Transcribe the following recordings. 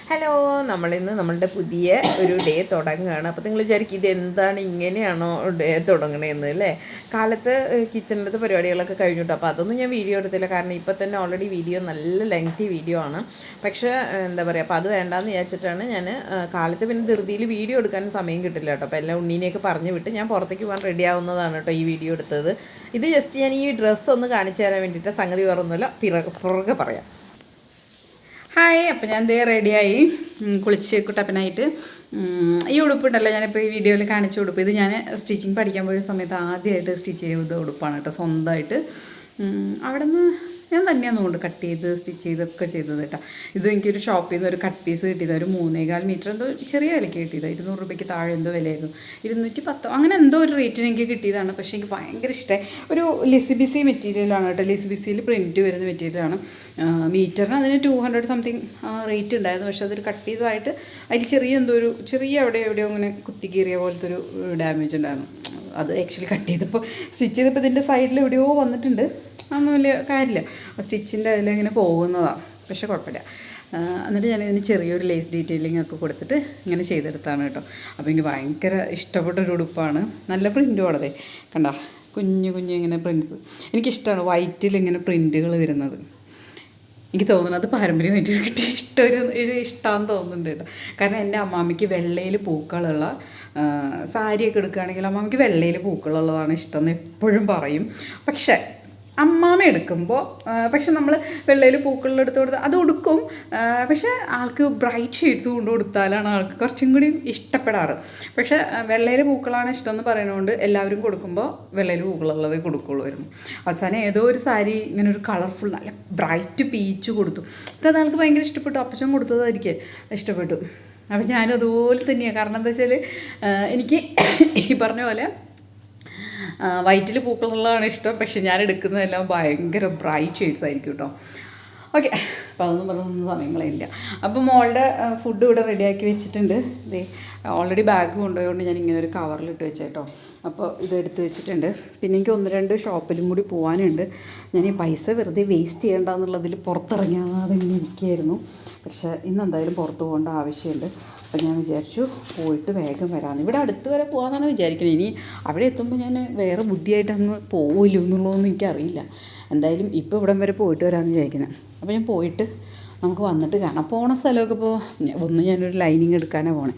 Hello, നമ്മളിന്ന് നമ്മളുടെ പുതിയ ഒരു ഡേ തുടങ്ങുകയാണ്. അപ്പോൾ നിങ്ങൾ വിചാരിക്കും ഇതെന്താണ് ഇങ്ങനെയാണോ ഡേ തുടങ്ങണതെന്ന് അല്ലേ. കാലത്ത് കിച്ചണിലത്തെ പരിപാടികളൊക്കെ കഴിഞ്ഞിട്ടു. അപ്പോൾ അതൊന്നും ഞാൻ വീഡിയോ എടുത്തില്ല, കാരണം ഇപ്പോൾ തന്നെ ഓൾറെഡി വീഡിയോ നല്ല ലെങ്തി വീഡിയോ ആണ്. പക്ഷേ എന്താ പറയുക, അപ്പോൾ അത് വേണ്ടാന്ന് വിചാരിച്ചിട്ടാണ് ഞാൻ കാലത്ത് പിന്നെ ധൃതിയിൽ വീഡിയോ എടുക്കാനും സമയം കിട്ടില്ല കേട്ടോ. അപ്പോൾ എല്ലാം ഉണ്ണീനെയൊക്കെ പറഞ്ഞു വിട്ട് ഞാൻ പുറത്തേക്ക് പോകാൻ റെഡി ആവുന്നതാണ് കേട്ടോ ഈ വീഡിയോ എടുത്തത്. ഇത് ജസ്റ്റ് ഞാൻ ഈ ഡ്രസ്സ് ഒന്ന് കാണിച്ചു തരാൻ വേണ്ടിയിട്ട്, സംഗതി വേറൊന്നുമില്ല, പുറകെ പറയാം. ഹായ്, അപ്പോൾ ഞാൻ ദേ റെഡിയായി കുളിച്ച് കുട്ടപ്പനായിട്ട്. ഈ ഉടുപ്പുണ്ടല്ലോ, ഞാനിപ്പോൾ ഈ വീഡിയോയിൽ കാണിച്ച ഉടുപ്പ്, ഇത് ഞാൻ സ്റ്റിച്ചിങ് പഠിക്കാൻ പോയ സമയത്ത് ആദ്യമായിട്ട് സ്റ്റിച്ച് ചെയ്ത ഉടുപ്പാണ് കേട്ടോ, സ്വന്തമായിട്ട്. അവിടെ നിന്ന് ഞാൻ തന്നെയാണ് കൊണ്ട് കട്ട് ചെയ്ത് സ്റ്റിച്ച് ചെയ്തൊക്കെ ചെയ്തത് കേട്ടോ. ഇത് എനിക്കൊരു ഷോപ്പിൽ നിന്ന് ഒരു കട്ട് പീസ് കിട്ടിയത്, ഒരു 3.25 മീറ്റർ എന്തോ ചെറിയ വിലയ്ക്ക് കിട്ടിയത്. 200 രൂപയ്ക്ക് താഴെ എന്തോ വിലയായിരുന്നു, 210 അങ്ങനെ എന്തോ ഒരു റേറ്റിന് എനിക്ക് കിട്ടിയതാണ്. പക്ഷേ എനിക്ക് ഭയങ്കര ഇഷ്ടമായി. ഒരു ലിസിബിസി മെറ്റീരിയലാണ് കേട്ടോ, ലിസിബിസിയിൽ പ്രിൻറ്റ് വരുന്ന മെറ്റീരിയലാണ്. മീറ്ററിന് അതിന് 200 സംതിങ് റേറ്റ് ഉണ്ടായിരുന്നു. പക്ഷേ അതൊരു കട്ട് പീസായിട്ട് അതിൽ ചെറിയ എന്തോ ഒരു ചെറിയ എവിടെയോ അങ്ങനെ കുത്തി കീറിയ പോലത്തെ ഒരു ഡാമേജ് ഉണ്ടായിരുന്നു. അത് ആക്ച്വലി കട്ട് ചെയ്തപ്പോൾ സ്റ്റിച്ച് ചെയ്തപ്പോൾ ഇതിൻ്റെ സൈഡിൽ എവിടെയോ വന്നിട്ടുണ്ട്. അതൊന്നും വലിയ കാര്യമില്ല, സ്റ്റിച്ചിൻ്റെ അതിലിങ്ങനെ പോകുന്നതാണ്. പക്ഷേ കുഴപ്പമില്ല. എന്നിട്ട് ഞാനിതിന് ചെറിയൊരു ലേസ് ഡീറ്റെയിലിംഗ് ഒക്കെ കൊടുത്തിട്ട് ഇങ്ങനെ ചെയ്തെടുത്താണ് കേട്ടോ. അപ്പോൾ എനിക്ക് ഭയങ്കര ഇഷ്ടപ്പെട്ടൊരു ഉടുപ്പാണ്. നല്ല പ്രിൻറ്റും ഉള്ളതേ, കണ്ട കുഞ്ഞു ഇങ്ങനെ പ്രിൻറ്റ്സ്. എനിക്കിഷ്ടമാണ് വൈറ്റിൽ ഇങ്ങനെ പ്രിൻറ്റുകൾ വരുന്നത്. എനിക്ക് തോന്നുന്നത് പാരമ്പര്യമായിട്ട് കിട്ടിയ ഇഷ്ടമാണെന്ന് തോന്നുന്നുണ്ട് കേട്ടോ. കാരണം എൻ്റെ അമ്മാമ്മയ്ക്ക് വെള്ളയിൽ പൂക്കളുള്ള സാരിയൊക്കെ എടുക്കുകയാണെങ്കിൽ അമ്മാമ്മയ്ക്ക് വെള്ളയിൽ പൂക്കളുള്ളതാണ് ഇഷ്ടം എന്ന് എപ്പോഴും പറയും. പക്ഷേ അമ്മാമ്മ എടുക്കുമ്പോൾ പക്ഷെ നമ്മൾ വെള്ളയിൽ പൂക്കളിലെടുത്ത് കൊടുത്ത് അത് ഉടുക്കും. പക്ഷേ ആൾക്ക് ബ്രൈറ്റ് ഷെയ്ഡ്സ് കൊണ്ട് കൊടുത്താലാണ് ആൾക്ക് കുറച്ചും കൂടി ഇഷ്ടപ്പെടാറ്. പക്ഷേ വെള്ളയിൽ പൂക്കളാണ് ഇഷ്ടം എന്ന് പറയുന്നതുകൊണ്ട് എല്ലാവരും കൊടുക്കുമ്പോൾ വെള്ളയിൽ പൂക്കളുള്ളതേ കൊടുക്കുള്ളൂയിരുന്നു. അവസാനം ഏതോ ഒരു സാരി ഇങ്ങനെ ഒരു കളർഫുൾ നല്ല ബ്രൈറ്റ് പീച്ച് കൊടുത്തു. അത് ആൾക്ക് ഭയങ്കര ഇഷ്ടപ്പെട്ടു. അപ്പച്ചൻ കൊടുത്തതായിരിക്കും ഇഷ്ടപ്പെട്ടു. അപ്പോൾ ഞാനും അതുപോലെ തന്നെയാണ്. കാരണം എന്താ വെച്ചാൽ എനിക്ക് ഈ പറഞ്ഞ പോലെ വൈറ്റിൽ പൂക്കളുള്ളതാണ് ഇഷ്ടം. പക്ഷെ ഞാൻ എടുക്കുന്നതെല്ലാം ഭയങ്കര ബ്രൈറ്റ് ഷെയ്ഡ്സ് ആയിരിക്കും കേട്ടോ. ഓക്കെ, അപ്പോൾ അതൊന്നും പറഞ്ഞൊന്നും സമയങ്ങളില്ല. അപ്പോൾ മോളുടെ ഫുഡ് ഇവിടെ റെഡിയാക്കി വെച്ചിട്ടുണ്ട്. ഇതേ ഓൾറെഡി ബാഗ് കൊണ്ടുപോയതുകൊണ്ട് ഞാൻ ഇങ്ങനെ ഒരു കവറിലിട്ട് വെച്ചേട്ടോ. അപ്പോൾ ഇതെടുത്ത് വെച്ചിട്ടുണ്ട്. പിന്നെ എനിക്ക് 1-2 ഷോപ്പിലും കൂടി പോകാനുണ്ട്. ഞാൻ ഈ പൈസ വെറുതെ വേസ്റ്റ് ചെയ്യേണ്ടെന്നുള്ളതിൽ പുറത്തിറങ്ങാതെ ഇങ്ങനെ ഇരിക്കുകയായിരുന്നു. പക്ഷേ ഇന്നെന്തായാലും പുറത്ത് പോകേണ്ട ആവശ്യമുണ്ട്. അപ്പോൾ ഞാൻ വിചാരിച്ചു പോയിട്ട് വേഗം വരാമെന്ന്. ഇവിടെ അടുത്ത് വരെ പോകാമെന്നാണ് വിചാരിക്കുന്നത്. ഇനി അവിടെ എത്തുമ്പോൾ ഞാൻ വേറെ ബുദ്ധിയായിട്ട് അങ്ങ് പോവില്ല എന്നുള്ളതൊന്നും എനിക്കറിയില്ല. എന്തായാലും ഇപ്പോൾ ഇവിടം വരെ പോയിട്ട് വരാമെന്ന് വിചാരിക്കുന്നത്. അപ്പോൾ ഞാൻ പോയിട്ട് നമുക്ക് വന്നിട്ട് കാണാം. പോണ സ്ഥലമൊക്കെ ഇപ്പോൾ ഞാനൊരു ലൈനിങ് എടുക്കാനാണ് പോണേ.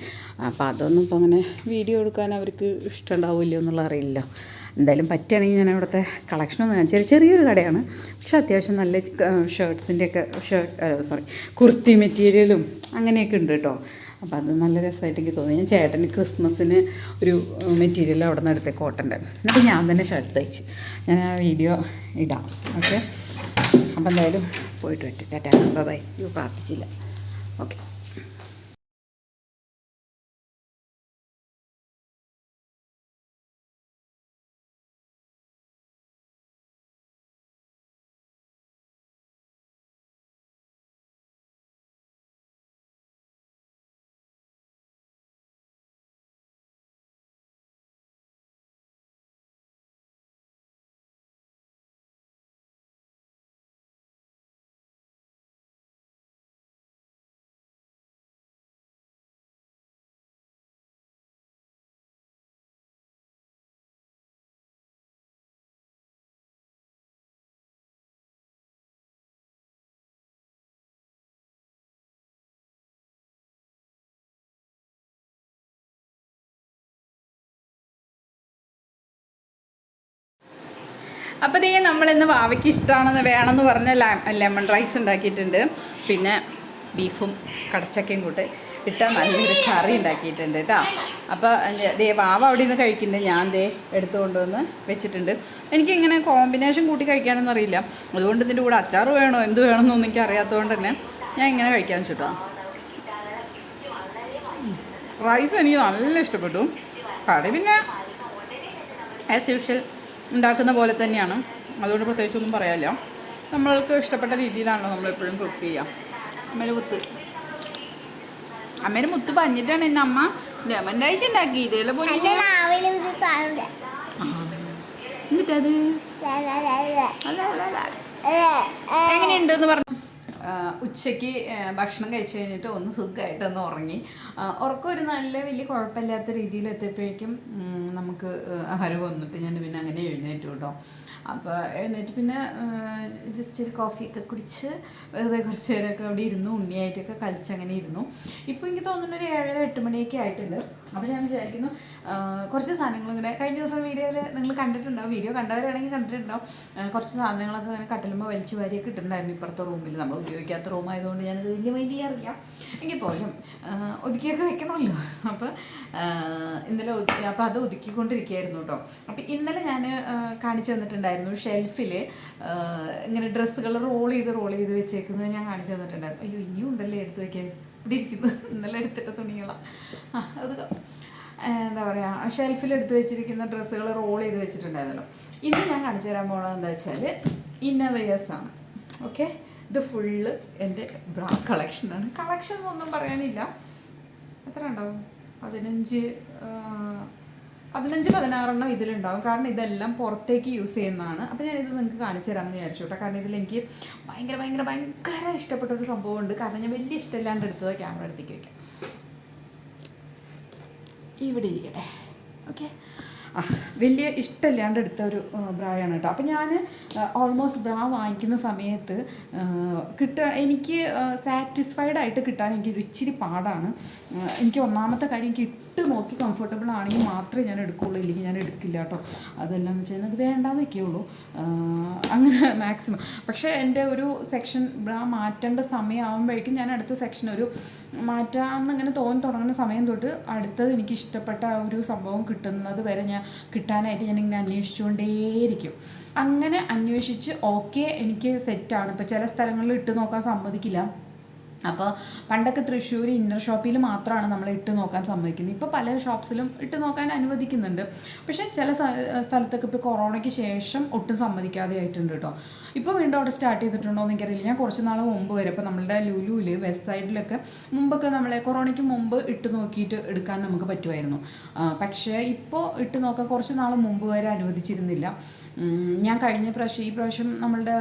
അപ്പോൾ അതൊന്നും ഇപ്പോൾ അങ്ങനെ വീഡിയോ എടുക്കാൻ അവർക്ക് ഇഷ്ടമുണ്ടാവില്ലയോ എന്നുള്ള അറിയില്ല. എന്തായാലും പറ്റുകയാണെങ്കിൽ ഞാൻ അവിടുത്തെ കളക്ഷനൊന്നും കാണിച്ചാൽ ചെറിയൊരു കടയാണ്. പക്ഷെ അത്യാവശ്യം നല്ല ഷർട്ട്സിൻ്റെയൊക്കെ കുർത്തി മെറ്റീരിയലും അങ്ങനെയൊക്കെ ഉണ്ട് കേട്ടോ. അപ്പോൾ അത് നല്ല രസമായിട്ട് എനിക്ക് തോന്നി. ഞാൻ ചേട്ടന് ക്രിസ്മസിന് ഒരു മെറ്റീരിയൽ അവിടെ നിന്ന് എടുത്തേ, കോട്ടൻ്റെ. എന്നിട്ട് ഞാൻ തന്നെ ഷർട്ട് തയ്ച്ച് ഞാൻ ആ വീഡിയോ ഇടാം. ഓക്കെ, അപ്പോൾ എന്തായാലും പോയിട്ട് പറ്റും. ടാറ്റാ, ബൈ. പ്രാർത്ഥിച്ചില്ല. ഓക്കെ. അപ്പോൾ ഇതേ നമ്മളിന്ന് വാവയ്ക്ക് ഇഷ്ടമാണെന്ന് വേണമെന്ന് പറഞ്ഞ ലെമൺ റൈസ് ഉണ്ടാക്കിയിട്ടുണ്ട്. പിന്നെ ബീഫും കടച്ചക്കയും കൂട്ട് ഇട്ട നല്ലൊരു കറി ഉണ്ടാക്കിയിട്ടുണ്ട് കേട്ടോ. അപ്പോൾ ദേ വാവ അവിടെ നിന്ന് കഴിക്കുന്നുണ്ട്. ഞാൻ ദേ എടുത്തു കൊണ്ടുവന്ന് വെച്ചിട്ടുണ്ട്. എനിക്കിങ്ങനെ കോമ്പിനേഷൻ കൂട്ടി കഴിക്കാനൊന്നും അറിയില്ല. അതുകൊണ്ട് ഇതിൻ്റെ കൂടെ അച്ചാർ വേണോ എന്ത് വേണമെന്നൊന്നും എനിക്ക് അറിയാത്തതുകൊണ്ട് തന്നെ ഞാൻ ഇങ്ങനെ കഴിക്കാൻ വെച്ചിട്ടോ. റൈസ് എനിക്ക് നല്ല ഇഷ്ടപ്പെട്ടു. കറി പിന്നെ ആസ് യൂഷ്വൽ ഉണ്ടാക്കുന്ന പോലെ തന്നെയാണ്. അതുകൊണ്ട് പ്രത്യേകിച്ചൊന്നും പറയാനില്ല. നമ്മൾക്ക് ഇഷ്ടപ്പെട്ട രീതിയിലാണല്ലോ നമ്മളെപ്പോഴും കുക്ക് ചെയ്യുക. അമ്മേൻ്റെ മുത്ത് പറഞ്ഞിട്ടാണ് ഇന്ന് അമ്മ ലെമൺ റൈസ് ഉണ്ടാക്കി. ഇതേപോലെ പോലെ എന്നിട്ടത് എങ്ങനെയുണ്ടെന്ന് പറഞ്ഞു. ഉച്ചയ്ക്ക് ഭക്ഷണം കഴിച്ചു കഴിഞ്ഞിട്ട് ഒന്ന് സുഖമായിട്ടൊന്ന് ഉറങ്ങി. ഉറക്കം ഒരു നല്ല വലിയ കുഴപ്പമില്ലാത്ത രീതിയിൽ എത്തിയപ്പോഴേക്കും നമുക്ക് ആഹാരം വന്നിട്ട് ഞാൻ പിന്നെ അങ്ങനെ എഴുന്നേറ്റു കേട്ടോ. അപ്പോൾ എഴുന്നേറ്റ് പിന്നെ ജസ്റ്റ് ഒരു കോഫിയൊക്കെ കുടിച്ച് വെറുതെ കുറച്ച് നേരമൊക്കെ അവിടെ ഇരുന്നു, ഉണ്ണിയായിട്ടൊക്കെ കളിച്ചങ്ങനെ ഇരുന്നു. ഇപ്പോൾ എനിക്ക് തോന്നുന്നു ഒരു 7-8 മണിയൊക്കെ ആയിട്ടുണ്ട്. അപ്പോൾ ഞാൻ വിചാരിക്കുന്നു കുറച്ച് സാധനങ്ങളും കൂടെ കഴിഞ്ഞ ദിവസം വീഡിയോയിൽ നിങ്ങൾ കണ്ടിട്ടുണ്ടാവും, വീഡിയോ കണ്ടവരാണെങ്കിൽ കണ്ടിട്ടുണ്ടാവും. കുറച്ച് സാധനങ്ങളൊക്കെ അങ്ങനെ കട്ടിലുമ്പോൾ വലിച്ചു വാരിയൊക്കെ ഇട്ടിട്ടുണ്ടായിരുന്നു ഇപ്പുറത്തെ റൂമിൽ. നമ്മൾ ഉപയോഗിക്കാത്ത റൂമായതുകൊണ്ട് ഞാനത് വലിയ മൈൻഡ് ചെയ്യാറില്ല. എങ്കിൽ പോലും ഒതുക്കിയൊക്കെ വെക്കണമല്ലോ. അപ്പോൾ ഇന്നലെ അപ്പോൾ അത് ഒതുക്കിക്കൊണ്ടിരിക്കുകയായിരുന്നു കേട്ടോ. അപ്പോൾ ഇന്നലെ ഞാൻ കാണിച്ചു തന്നിട്ടുണ്ടായിരുന്നു ഷെൽഫിൽ ഇങ്ങനെ ഡ്രസ്സുകൾ റോൾ ചെയ്ത് വെച്ചേക്കുന്നത് ഞാൻ കാണിച്ചു തന്നിട്ടുണ്ടായിരുന്നു. അയ്യോ ഇനിയും ഉണ്ടല്ലേ എടുത്ത് വയ്ക്കാൻ, ഇവിടെ ഇരിക്കുന്നത് ഇന്നലെ എടുത്തിട്ട തുണികളാണ്. അത് എന്താ പറയുക, ഷെൽഫിൽ എടുത്ത് വെച്ചിരിക്കുന്ന ഡ്രസ്സുകൾ റോൾ ചെയ്ത് വെച്ചിട്ടുണ്ടായിരുന്നല്ലോ. ഇന്ന് ഞാൻ കാണിച്ചു തരാൻ പോകണത് എന്താ വെച്ചാൽ ഇന്നവേഴ്സാണ്. ഓക്കെ, ഇത് ഫുള്ള് എൻ്റെ ബ്രാ കളക്ഷനാണ്. കളക്ഷൻ ഒന്നും പറയാനില്ല. എത്ര ഉണ്ടാവും? 15-16 ഇതിലുണ്ടാവും. കാരണം ഇതെല്ലാം പുറത്തേക്ക് യൂസ് ചെയ്യുന്നതാണ്. അപ്പോൾ ഞാനിത് നിങ്ങൾക്ക് കാണിച്ചു തരാമെന്ന് വിചാരിച്ചു കേട്ടോ. കാരണം ഇതിലെനിക്ക് ഭയങ്കര ഇഷ്ടപ്പെട്ട ഒരു സംഭവമുണ്ട്. കാരണം ഞാൻ വലിയ ഇഷ്ടമില്ലാണ്ട് എടുത്തത്. ക്യാമറ അടുത്തേക്ക് വയ്ക്കാം, ഇവിടെ ഇരിക്കട്ടെ. ഓക്കെ, വലിയ ഇഷ്ടമില്ലാണ്ട് എടുത്ത ഒരു ബ്രായാണ് കേട്ടോ. അപ്പോൾ ഞാൻ ഓൾമോസ്റ്റ് ബ്രാ വാങ്ങിക്കുന്ന സമയത്ത് എനിക്ക് സാറ്റിസ്ഫൈഡ് ആയിട്ട് കിട്ടാൻ എനിക്ക് ഇച്ചിരി പാടാണ്. എനിക്ക് ഒന്നാമത്തെ കാര്യം, എനിക്ക് ഇട്ട് നോക്കി കംഫർട്ടബിൾ ആണെങ്കിൽ മാത്രമേ ഞാൻ എടുക്കുകയുള്ളൂ, ഇല്ലെങ്കിൽ ഞാൻ എടുക്കില്ല കേട്ടോ. അതെല്ലാം എന്ന് വെച്ചാൽ അത് വേണ്ടാന്ന് വയ്ക്കുകയുള്ളൂ അങ്ങനെ മാക്സിമം. പക്ഷേ എൻ്റെ ഒരു സെക്ഷൻ ബ്രാ മാറ്റേണ്ട സമയമാകുമ്പോഴേക്കും ഞാൻ അടുത്ത സെക്ഷൻ ഒരു മാറ്റാമെന്നിങ്ങനെ തോന്നി തുടങ്ങുന്ന സമയം തൊട്ട് അടുത്തത് എനിക്ക് ഇഷ്ടപ്പെട്ട ആ ഒരു സംഭവം കിട്ടുന്നത് വരെ കിട്ടാനായിട്ട് ഞാനിങ്ങനെ അന്വേഷിച്ചുകൊണ്ടേയിരിക്കും. അങ്ങനെ അന്വേഷിച്ച് ഓക്കെ എനിക്ക് സെറ്റാണ്. ഇപ്പോൾ ചില സ്ഥലങ്ങളിൽ ഇട്ട് നോക്കാൻ സമ്മതിക്കില്ല. അപ്പോൾ പണ്ടൊക്കെ തൃശ്ശൂർ ഇന്നർ ഷോപ്പിൽ മാത്രമാണ് നമ്മൾ ഇട്ട് നോക്കാൻ സമ്മതിക്കുന്നത്. ഇപ്പോൾ പല ഷോപ്സിലും ഇട്ട് നോക്കാൻ അനുവദിക്കുന്നുണ്ട്. പക്ഷേ ചില സ്ഥലത്തൊക്കെ ഇപ്പോൾ കൊറോണയ്ക്ക് ശേഷം ഒട്ടും സമ്മതിക്കാതെ ആയിട്ടുണ്ട് കേട്ടോ. ഇപ്പോൾ വീണ്ടും അവിടെ സ്റ്റാർട്ട് ചെയ്തിട്ടുണ്ടോ എന്ന് എനിക്കറിയില്ല. ഞാൻ കുറച്ച് നാൾ മുമ്പ് വരെ ഇപ്പോൾ നമ്മളുടെ ലുലുവിൽ വെസ്റ്റ് സൈഡിലൊക്കെ മുമ്പൊക്കെ നമ്മളെ കൊറോണയ്ക്ക് മുമ്പ് ഇട്ട് നോക്കിയിട്ട് എടുക്കാൻ നമുക്ക് പറ്റുമായിരുന്നു. പക്ഷേ ഇപ്പോൾ ഇട്ട് നോക്കാൻ കുറച്ച് നാൾ മുമ്പ് വരെ അനുവദിച്ചിരുന്നില്ല. ഞാൻ കഴിഞ്ഞ പ്രാവശ്യം ഈ പ്രാവശ്യം നമ്മളുടെ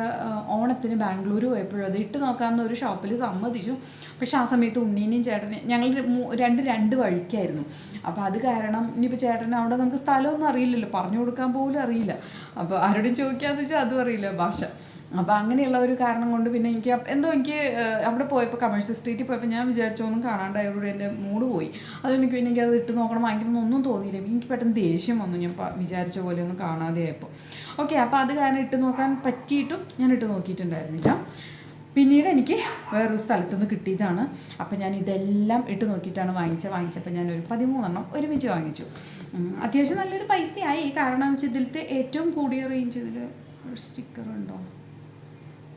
ഓണത്തിന് ബാംഗ്ലൂർ പോയപ്പോഴും അത് ഇട്ട് നോക്കാമെന്ന് ഒരു ഷോപ്പിൽ സമ്മതിച്ചു. പക്ഷെ ആ സമയത്ത് ഉണ്ണീനെയും ചേട്ടനെ ഞങ്ങൾ രണ്ട് വഴിക്കായിരുന്നു. അപ്പോൾ അത് കാരണം ഇനിയിപ്പോൾ ചേട്ടനെ അവിടെ നമുക്ക് സ്ഥലമൊന്നും അറിയില്ലല്ലോ, പറഞ്ഞു കൊടുക്കാൻ പോലും അറിയില്ല. അപ്പോൾ ആരോടും ചോദിക്കാമെന്ന് വെച്ചാൽ അതും അറിയില്ല ഭാഷ. അപ്പോൾ അങ്ങനെയുള്ള ഒരു കാരണം കൊണ്ട് പിന്നെ എനിക്ക് അവിടെ പോയപ്പോൾ കമേഴ്ഷ്യൽ സ്ട്രീറ്റിൽ പോയപ്പോൾ ഞാൻ വിചാരിച്ചൊന്നും കാണാണ്ടായതോടെ എൻ്റെ മൂഡ് പോയി. അതെനിക്ക് പിന്നെ എനിക്കത് ഇട്ട് നോക്കണം വാങ്ങിക്കണമെന്നൊന്നും തോന്നിയില്ല. എനിക്ക് പെട്ടെന്ന് ദേഷ്യം വന്നു ഞാൻ വിചാരിച്ച പോലെ ഒന്നും കാണാതെ ആയപ്പോൾ. ഓക്കെ, അപ്പോൾ അത് കാരണം ഇട്ട് നോക്കാൻ പറ്റിയിട്ടും ഞാൻ ഇട്ട് നോക്കിയിട്ടുണ്ടായിരുന്നില്ല. പിന്നീട് എനിക്ക് വേറൊരു സ്ഥലത്തു നിന്ന് കിട്ടിയതാണ്. അപ്പോൾ ഞാൻ ഇതെല്ലാം ഇട്ട് നോക്കിയിട്ടാണ് വാങ്ങിച്ചപ്പോൾ ഞാനൊരു 13 ഒരുമിച്ച് വാങ്ങിച്ചു. അത്യാവശ്യം നല്ലൊരു പൈസയായി. കാരണം എന്ന് വെച്ചാൽ ഇതിലത്തെ ഏറ്റവും കൂടിയ റേഞ്ച്, ഇതിൽ സ്റ്റിക്കറുണ്ടോ?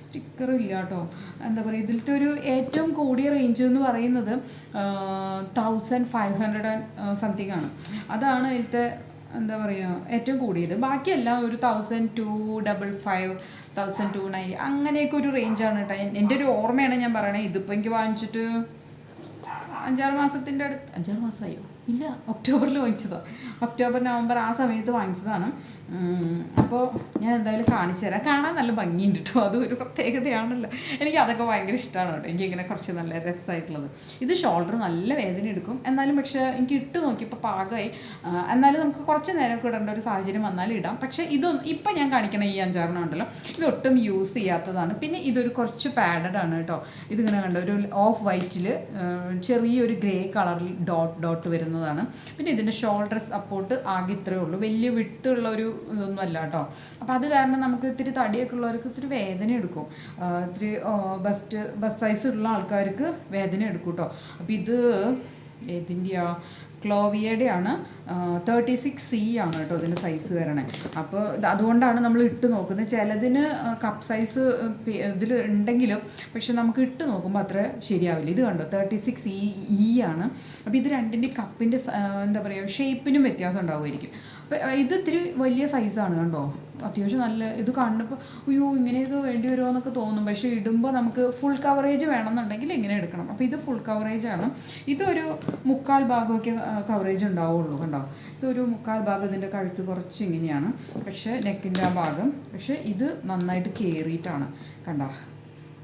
സ്റ്റിക്കറില്ല കേട്ടോ. എന്താ പറയുക, ഇതിലത്തെ ഒരു ഏറ്റവും കൂടിയ റേഞ്ച് എന്ന് പറയുന്നത് 1500 സംതിങ് ആണ്. അതാണ് ഇതിലത്തെ എന്താ പറയുക ഏറ്റവും കൂടിയത്. ബാക്കിയെല്ലാം ഒരു 1255, 1290 അങ്ങനെയൊക്കെ ഒരു റേഞ്ചാണ് കേട്ടോ. എൻ്റെ ഒരു ഓർമ്മയാണ് ഞാൻ പറയണേ. ഇതിപ്പോൾ എനിക്ക് വാങ്ങിച്ചിട്ട് 5-6 മാസത്തിൻ്റെ അടുത്ത്, 5-6 മാസമായോ? ഇല്ല, ഒക്ടോബറിൽ വാങ്ങിച്ചതാണ്. ഒക്ടോബർ നവംബർ ആ സമയത്ത് വാങ്ങിച്ചതാണ്. അപ്പോൾ ഞാൻ എന്തായാലും കാണിച്ചു തരാം. കാണാൻ നല്ല ഭംഗിയുണ്ട് കേട്ടോ. അതും ഒരു പ്രത്യേകതയാണല്ലോ. എനിക്ക് അതൊക്കെ ഭയങ്കര ഇഷ്ടമാണ് കേട്ടോ. എനിക്കിങ്ങനെ കുറച്ച് നല്ല രസമായിട്ടുള്ളത്. ഇത് ഷോൾഡർ നല്ല വേദന എടുക്കും, എന്നാലും പക്ഷേ എനിക്ക് ഇട്ട് നോക്കിയപ്പോൾ പാകമായി. എന്നാലും നമുക്ക് കുറച്ച് നേരമൊക്കെ ഇടേണ്ട ഒരു സാഹചര്യം വന്നാലും ഇടാം. പക്ഷേ ഇപ്പം ഞാൻ കാണിക്കണ ഈ 5-6 ഉണ്ടല്ലോ, ഇതൊട്ടും യൂസ് ചെയ്യാത്തതാണ്. പിന്നെ ഇതൊരു കുറച്ച് പാഡഡ് ആണ് കേട്ടോ. ഇതിങ്ങനെ കണ്ടോ, ഒരു ഓഫ് വൈറ്റിൽ ചെറിയൊരു ഗ്രേ കളറിൽ ഡോട്ട് വരുന്നതാണ്. പിന്നെ ഇതിൻ്റെ ഷോൾഡർ സപ്പോർട്ട് ആകെ ഇത്രയേ ഉള്ളൂ. വലിയ വിട്ടുള്ള ഒരു ഇതൊന്നും അല്ല കേട്ടോ. അപ്പോൾ അത് കാരണം നമുക്ക് ഇത്തിരി തടിയൊക്കെ ഉള്ളവർക്ക് ഇത്തിരി വേദന എടുക്കും. ഇത്തിരി ബസ് സൈസ് ഉള്ള ആൾക്കാർക്ക് വേദന എടുക്കും കേട്ടോ. അപ്പോൾ ഇത് ഏതിൻ്റെയാ? ക്ലോവിയയുടെ ആണ്. 36C ആണ് കേട്ടോ ഇതിൻ്റെ സൈസ് വരണേ. അപ്പോൾ അതുകൊണ്ടാണ് നമ്മൾ ഇട്ട് നോക്കുന്നത്. ചിലതിന് കപ്പ് സൈസ് ഇതിൽ ഉണ്ടെങ്കിലും പക്ഷെ നമുക്ക് ഇട്ട് നോക്കുമ്പോൾ അത്ര ശരിയാവില്ല. ഇത് കണ്ടോ, 36E ആണ്. അപ്പോൾ ഇത് രണ്ടിൻ്റെ കപ്പിൻ്റെ എന്താ പറയുക ഷേപ്പിനും വ്യത്യാസം ഉണ്ടാവുമായിരിക്കും. അപ്പോൾ ഇത് ഇത്തിരി വലിയ സൈസാണ് കണ്ടോ. അത്യാവശ്യം നല്ല ഇത് കണ്ടപ്പോൾ അയ്യോ ഇങ്ങനെയൊക്കെ വേണ്ടി വരുമോ എന്നൊക്കെ തോന്നും. പക്ഷേ ഇടുമ്പോൾ നമുക്ക് ഫുൾ കവറേജ് വേണമെന്നുണ്ടെങ്കിൽ ഇങ്ങനെ എടുക്കണം. അപ്പോൾ ഇത് ഫുൾ കവറേജാണ്. ഇതൊരു 3/4 ഭാഗമൊക്കെ കവറേജ് ഉണ്ടാവുള്ളൂ കണ്ടോ. ഇതൊരു 3/4 ഭാഗം ഇതിൻ്റെ കഴുത്ത് കുറച്ച് ഇങ്ങനെയാണ്. പക്ഷേ നെക്കിൻ്റെ ആ ഭാഗം പക്ഷേ ഇത് നന്നായിട്ട് കയറിയിട്ടാണ് കണ്ടോ.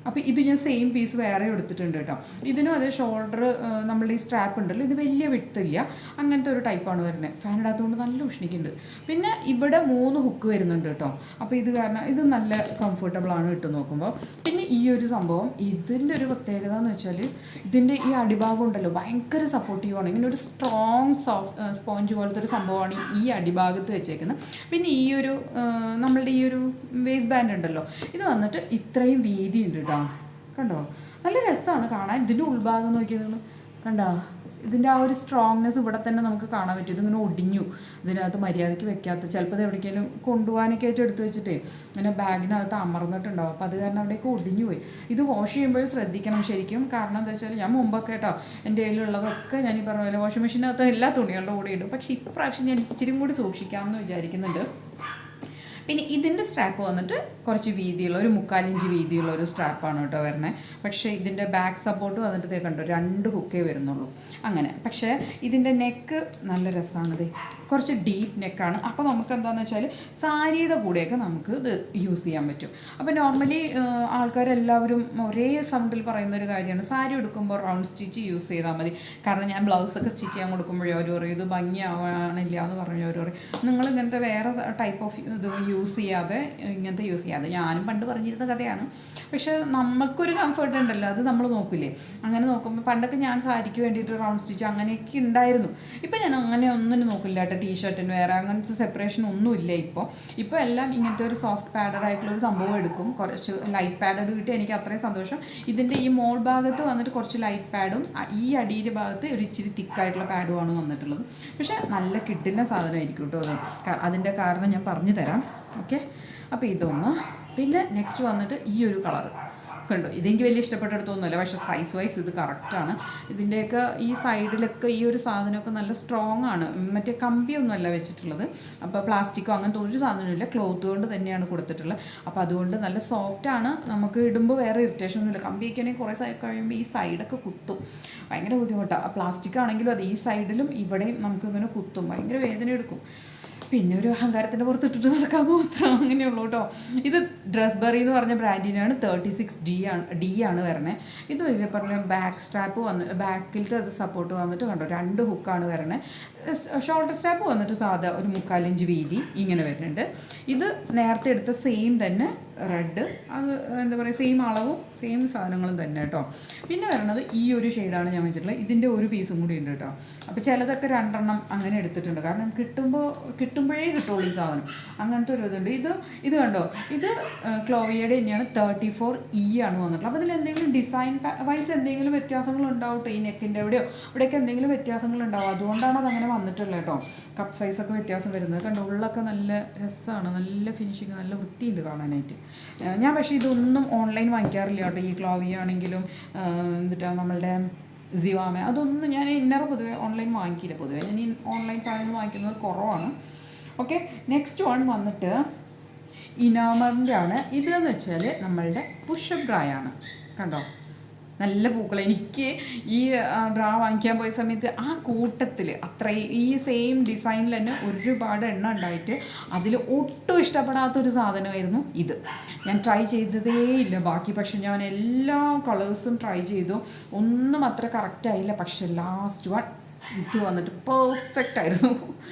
അപ്പോൾ ഇത് ഞാൻ സെയിം പീസ് വേറെ എടുത്തിട്ടുണ്ട് കേട്ടോ. ഇതിനും അതേ ഷോൾഡർ നമ്മളുടെ ഈ സ്ട്രാപ്പ് ഉണ്ടല്ലോ, ഇത് വലിയ വിട്ടില്ല, അങ്ങനത്തെ ഒരു ടൈപ്പാണ് വരുന്നത്. ഫാൻ ഇടാത്തതുകൊണ്ട് നല്ല ഉഷ്ണിക്കുന്നുണ്ട്. പിന്നെ ഇവിടെ 3 ഹുക്ക് വരുന്നുണ്ട് കേട്ടോ. അപ്പോൾ ഇത് കാരണം ഇത് നല്ല കംഫർട്ടബിൾ ആണ് ഇട്ട് നോക്കുമ്പോൾ. പിന്നെ ഈ ഒരു സംഭവം ഇതിൻ്റെ ഒരു പ്രത്യേകത എന്ന് വെച്ചാൽ ഇതിൻ്റെ ഈ അടിഭാഗം ഉണ്ടല്ലോ ഭയങ്കര സപ്പോർട്ടീവാണ്. ഇങ്ങനെ ഒരു സ്ട്രോങ് സ്പോഞ്ച് പോലത്തെ ഒരു സംഭവമാണ് ഈ അടിഭാഗത്ത് വെച്ചേക്കുന്നത്. പിന്നെ ഈ ഒരു നമ്മളുടെ ഈ ഒരു വേസ്റ്റ് ബാൻഡ് ഉണ്ടല്ലോ, ഇത് വന്നിട്ട് ഇത്രയും വീതി ഉണ്ട് കേട്ടോ. കണ്ടോ, നല്ല രസമാണ് കാണാൻ. ഇതിൻ്റെ ഉൾഭാഗം നോക്കിയത് നിങ്ങൾ കണ്ടോ, ഇതിൻ്റെ ആ ഒരു സ്ട്രോങ്നെസ് ഇവിടെ തന്നെ നമുക്ക് കാണാൻ പറ്റും. ഇതിങ്ങനെ ഒടിഞ്ഞു, ഇതിനകത്ത് മര്യാദയ്ക്ക് വെക്കാത്ത, ചിലപ്പോൾ ഇത് എവിടേക്കെങ്കിലും കൊണ്ടുപോകാനൊക്കെ ആയിട്ട് എടുത്ത് വെച്ചിട്ടേ ഇങ്ങനെ ബാഗിനകത്ത് അമർന്നിട്ടുണ്ടാവും. അപ്പോൾ അത് കാരണം അവിടേക്ക് ഒടിഞ്ഞു പോയി. ഇത് വാഷ് ചെയ്യുമ്പോഴും ശ്രദ്ധിക്കണം ശരിക്കും. കാരണം എന്താ വെച്ചാൽ ഞാൻ മുമ്പൊക്കെ കേട്ടോ എൻ്റെ കയ്യിലുള്ളതൊക്കെ ഞാൻ ഈ പറഞ്ഞ പോലെ വാഷിംഗ് മെഷീനകത്ത് എല്ലാ തുണികളുടെ കൂടെ ഇടും. പക്ഷേ ഇപ്രാവശ്യം ഞാൻ ഇച്ചിരി കൂടി സൂക്ഷിക്കാമെന്ന് വിചാരിക്കുന്നുണ്ട്. പിന്നെ ഇതിൻ്റെ സ്ട്രാപ്പ് വന്നിട്ട് കുറച്ച് വീതിയുള്ള ഒരു 3/4 ഇഞ്ച് വീതിയുള്ള ഒരു സ്ട്രാപ്പാണ് കേട്ടോ വരണേ. പക്ഷേ ഇതിൻ്റെ ബാക്ക് സപ്പോർട്ട് വന്നിട്ട് കണ്ടോ 2 ഹുക്കേ വരുന്നുള്ളൂ അങ്ങനെ. പക്ഷേ ഇതിൻ്റെ നെക്ക് നല്ല രസമാണിത്, കുറച്ച് ഡീപ്പ് നെക്കാണ്. അപ്പോൾ നമുക്ക് എന്താണെന്ന് വെച്ചാൽ സാരിയുടെ കൂടെയൊക്കെ നമുക്ക് ഇത് യൂസ് ചെയ്യാൻ പറ്റും. അപ്പോൾ നോർമലി ആൾക്കാരെല്ലാവരും ഒരേ സൗണ്ടിൽ പറയുന്നൊരു കാര്യമാണ്, സാരി എടുക്കുമ്പോൾ റൗണ്ട് സ്റ്റിച്ച് യൂസ് ചെയ്താൽ മതി. കാരണം ഞാൻ ബ്ലൗസൊക്കെ സ്റ്റിച്ച് ചെയ്യാൻ കൊടുക്കുമ്പോഴേ അവർ പറയും ഇത് ഭംഗിയാവാനില്ല എന്ന് പറഞ്ഞു. അവർ പറയും നിങ്ങൾ ഇങ്ങനത്തെ വേറെ ടൈപ്പ് ഓഫ് ഇത് യൂസ് ചെയ്യാതെ, ഇങ്ങനത്തെ യൂസ് ചെയ്യാതെ. ഞാനും പണ്ട് പറഞ്ഞിരുന്ന കഥയാണ്. പക്ഷേ നമുക്കൊരു കംഫർട്ട് ഉണ്ടല്ലോ, അത് നമ്മൾ നോക്കില്ലേ. അങ്ങനെ നോക്കുമ്പോൾ പണ്ടൊക്കെ ഞാൻ സാരിക്ക് വേണ്ടിയിട്ട് റൗണ്ട് സ്റ്റിച്ച് അങ്ങനെയൊക്കെ ഉണ്ടായിരുന്നു. ഇപ്പം ഞാൻ അങ്ങനെ ഒന്നിനും നോക്കില്ല കേട്ടോ. ടീഷർട്ടിന് വേറെ അങ്ങനത്തെ സെപ്പറേഷൻ ഒന്നുമില്ല ഇപ്പോൾ എല്ലാം ഇങ്ങനത്തെ ഒരു സോഫ്റ്റ് പാഡഡ് ആയിട്ടുള്ളൊരു സംഭവം എടുക്കും. കുറച്ച് ലൈറ്റ് പാഡഡ് കിട്ടി എനിക്ക് അത്രയും സന്തോഷം. ഇതിൻ്റെ ഈ മോൾ ഭാഗത്ത് വന്നിട്ട് കുറച്ച് ലൈറ്റ് പാഡും ഈ അടിയുടെ ഭാഗത്ത് ഒരു ഇച്ചിരി തിക്കായിട്ടുള്ള പാഡുമാണ് വന്നിട്ടുള്ളത്. പക്ഷേ നല്ല കിട്ടുന്ന സാധനമായിരിക്കും കേട്ടോ അത്. അതിൻ്റെ കാരണം ഞാൻ പറഞ്ഞു തരാം. ഓക്കെ, അപ്പോൾ ഇതൊന്ന്. പിന്നെ നെക്സ്റ്റ് വന്നിട്ട് ഈ ഒരു കളറ് കണ്ടോ, ഇതെനിക്ക് വലിയ ഇഷ്ടപ്പെട്ടെടുത്തൊന്നുമില്ല. പക്ഷേ സൈസ് വൈസ് ഇത് കറക്റ്റാണ്. ഇതിൻ്റെയൊക്കെ ഈ സൈഡിലൊക്കെ ഈ ഒരു സാധനമൊക്കെ നല്ല സ്ട്രോങ് ആണ്. മറ്റേ കമ്പിയൊന്നുമല്ല വെച്ചിട്ടുള്ളത്. അപ്പോൾ പ്ലാസ്റ്റിക്കോ അങ്ങനത്തെ ഒരു സാധനമില്ല, ക്ലോത്ത് കൊണ്ട് തന്നെയാണ് കൊടുത്തിട്ടുള്ളത്. അപ്പോൾ അതുകൊണ്ട് നല്ല സോഫ്റ്റാണ്. നമുക്ക് ഇടുമ്പോൾ വേറെ ഇറിറ്റേഷൻ ഒന്നുമില്ല. കമ്പിയൊക്കെ ആണെങ്കിൽ കുറേ കഴിയുമ്പോൾ ഈ സൈഡൊക്കെ കുത്തും, ഭയങ്കര ബുദ്ധിമുട്ടാണ്. പ്ലാസ്റ്റിക് ആണെങ്കിലും അത് ഈ സൈഡിലും ഇവിടെയും നമുക്കിങ്ങനെ കുത്തും, ഭയങ്കര വേദന എടുക്കും. പിന്നെ ഒരു അഹങ്കാരത്തിൻ്റെ പുറത്തിട്ടിട്ട് നടക്കാമെന്ന് മാത്രം അങ്ങനെയുള്ളൂ കേട്ടോ. ഇത് ഡ്രസ് ബറി എന്ന് പറഞ്ഞ ബ്രാൻഡിനാണ് 36D ആണ് വരണേ. ഇത് ഇതേ പറഞ്ഞ ബാക്ക് സ്ട്രാപ്പ് ബാക്കിലത്തെ അത് സപ്പോർട്ട് വന്നിട്ട് കണ്ടോ 2 ഹുക്കാണ് വരണേ. ഷോൾഡർ സ്ട്രാപ്പ് വന്നിട്ട് സാധാ ഒരു 3/4 ഇഞ്ച് വീതി ഇങ്ങനെ വരുന്നുണ്ട്. ഇത് നേരത്തെ എടുത്ത സെയിം തന്നെ റെഡ്, അത് എന്താ പറയുക സെയിം അളവും സെയിം സാധനങ്ങളും തന്നെ കേട്ടോ. പിന്നെ വരണത് ഈ ഒരു ഷെയ്ഡാണ് ഞാൻ വെച്ചിട്ടുള്ളത്. ഇതിൻ്റെ ഒരു പീസും കൂടി ഉണ്ട് കേട്ടോ. അപ്പോൾ ചിലതൊക്കെ 2 എണ്ണം അങ്ങനെ എടുത്തിട്ടുണ്ട്, കാരണം കിട്ടുമ്പോഴേ കിട്ടുള്ളൂ ഈ സാധനം, അങ്ങനത്തെ ഒരു ഇതുണ്ട്. ഇത് കണ്ടോ, ഇത് ക്ലോവിയയുടെ തന്നെയാണ് 34E ആണ് വന്നിട്ടുള്ളത്. അപ്പോൾ ഇതിൽ എന്തെങ്കിലും ഡിസൈൻ വൈസ് എന്തെങ്കിലും വ്യത്യാസങ്ങൾ ഉണ്ടാവും കേട്ടോ. ഈ നെക്കിൻ്റെ ഇവിടെയൊക്കെ എന്തെങ്കിലും വ്യത്യാസങ്ങൾ ഉണ്ടാവും, അതുകൊണ്ടാണ് അതങ്ങനെ വന്നിട്ടുള്ളത് കേട്ടോ. കപ്പ് സൈസൊക്കെ വ്യത്യാസം വരുന്നത് കണ്ടോ. ഉള്ളൊക്കെ നല്ല രസമാണ്, നല്ല ഫിനിഷിങ്, നല്ല വൃത്തിയുണ്ട് കാണാനായിട്ട്. ഞാൻ പക്ഷേ ഇതൊന്നും ഓൺലൈൻ വാങ്ങിക്കാറില്ല കേട്ടോ. ഈ ക്ലോവിയ ആണെങ്കിലും എന്നിട്ടാണ് നമ്മളുടെ സിവാമ, അതൊന്നും ഞാൻ ഇന്നർ പൊതുവെ ഓൺലൈൻ വാങ്ങിക്കില്ല. പൊതുവെ ഞാൻ ഈ ഓൺലൈൻ സാധനങ്ങൾ വാങ്ങിക്കുന്നത് കുറവാണ്. ഓക്കെ, നെക്സ്റ്റ് വൺ വന്നിട്ട് ഇനാമറിൻ്റെ ആണ്. ഇതെന്ന് വെച്ചാൽ നമ്മളുടെ പുഷപ്പ് ബ്രായാണ് കണ്ടോ. നല്ല പൂക്കൾ. എനിക്ക് ഈ ബ്രാ വാങ്ങിക്കാൻ പോയ സമയത്ത് ആ കൂട്ടത്തിൽ അത്രയും ഈ സെയിം ഡിസൈനിൽ തന്നെ ഒരുപാട് എണ്ണം ഉണ്ടായിട്ട് അതിൽ ഒട്ടും ഇഷ്ടപ്പെടാത്തൊരു സാധനമായിരുന്നു ഇത്. ഞാൻ ട്രൈ ചെയ്തതേ ഇല്ല ബാക്കി. പക്ഷെ ഞാൻ എല്ലാ കളേഴ്സും ട്രൈ ചെയ്തു, ഒന്നും അത്ര കറക്റ്റായില്ല. പക്ഷെ ലാസ്റ്റ് വൺ ഇത് വന്നിട്ട് പെർഫെക്റ്റ് ആയിരുന്നു.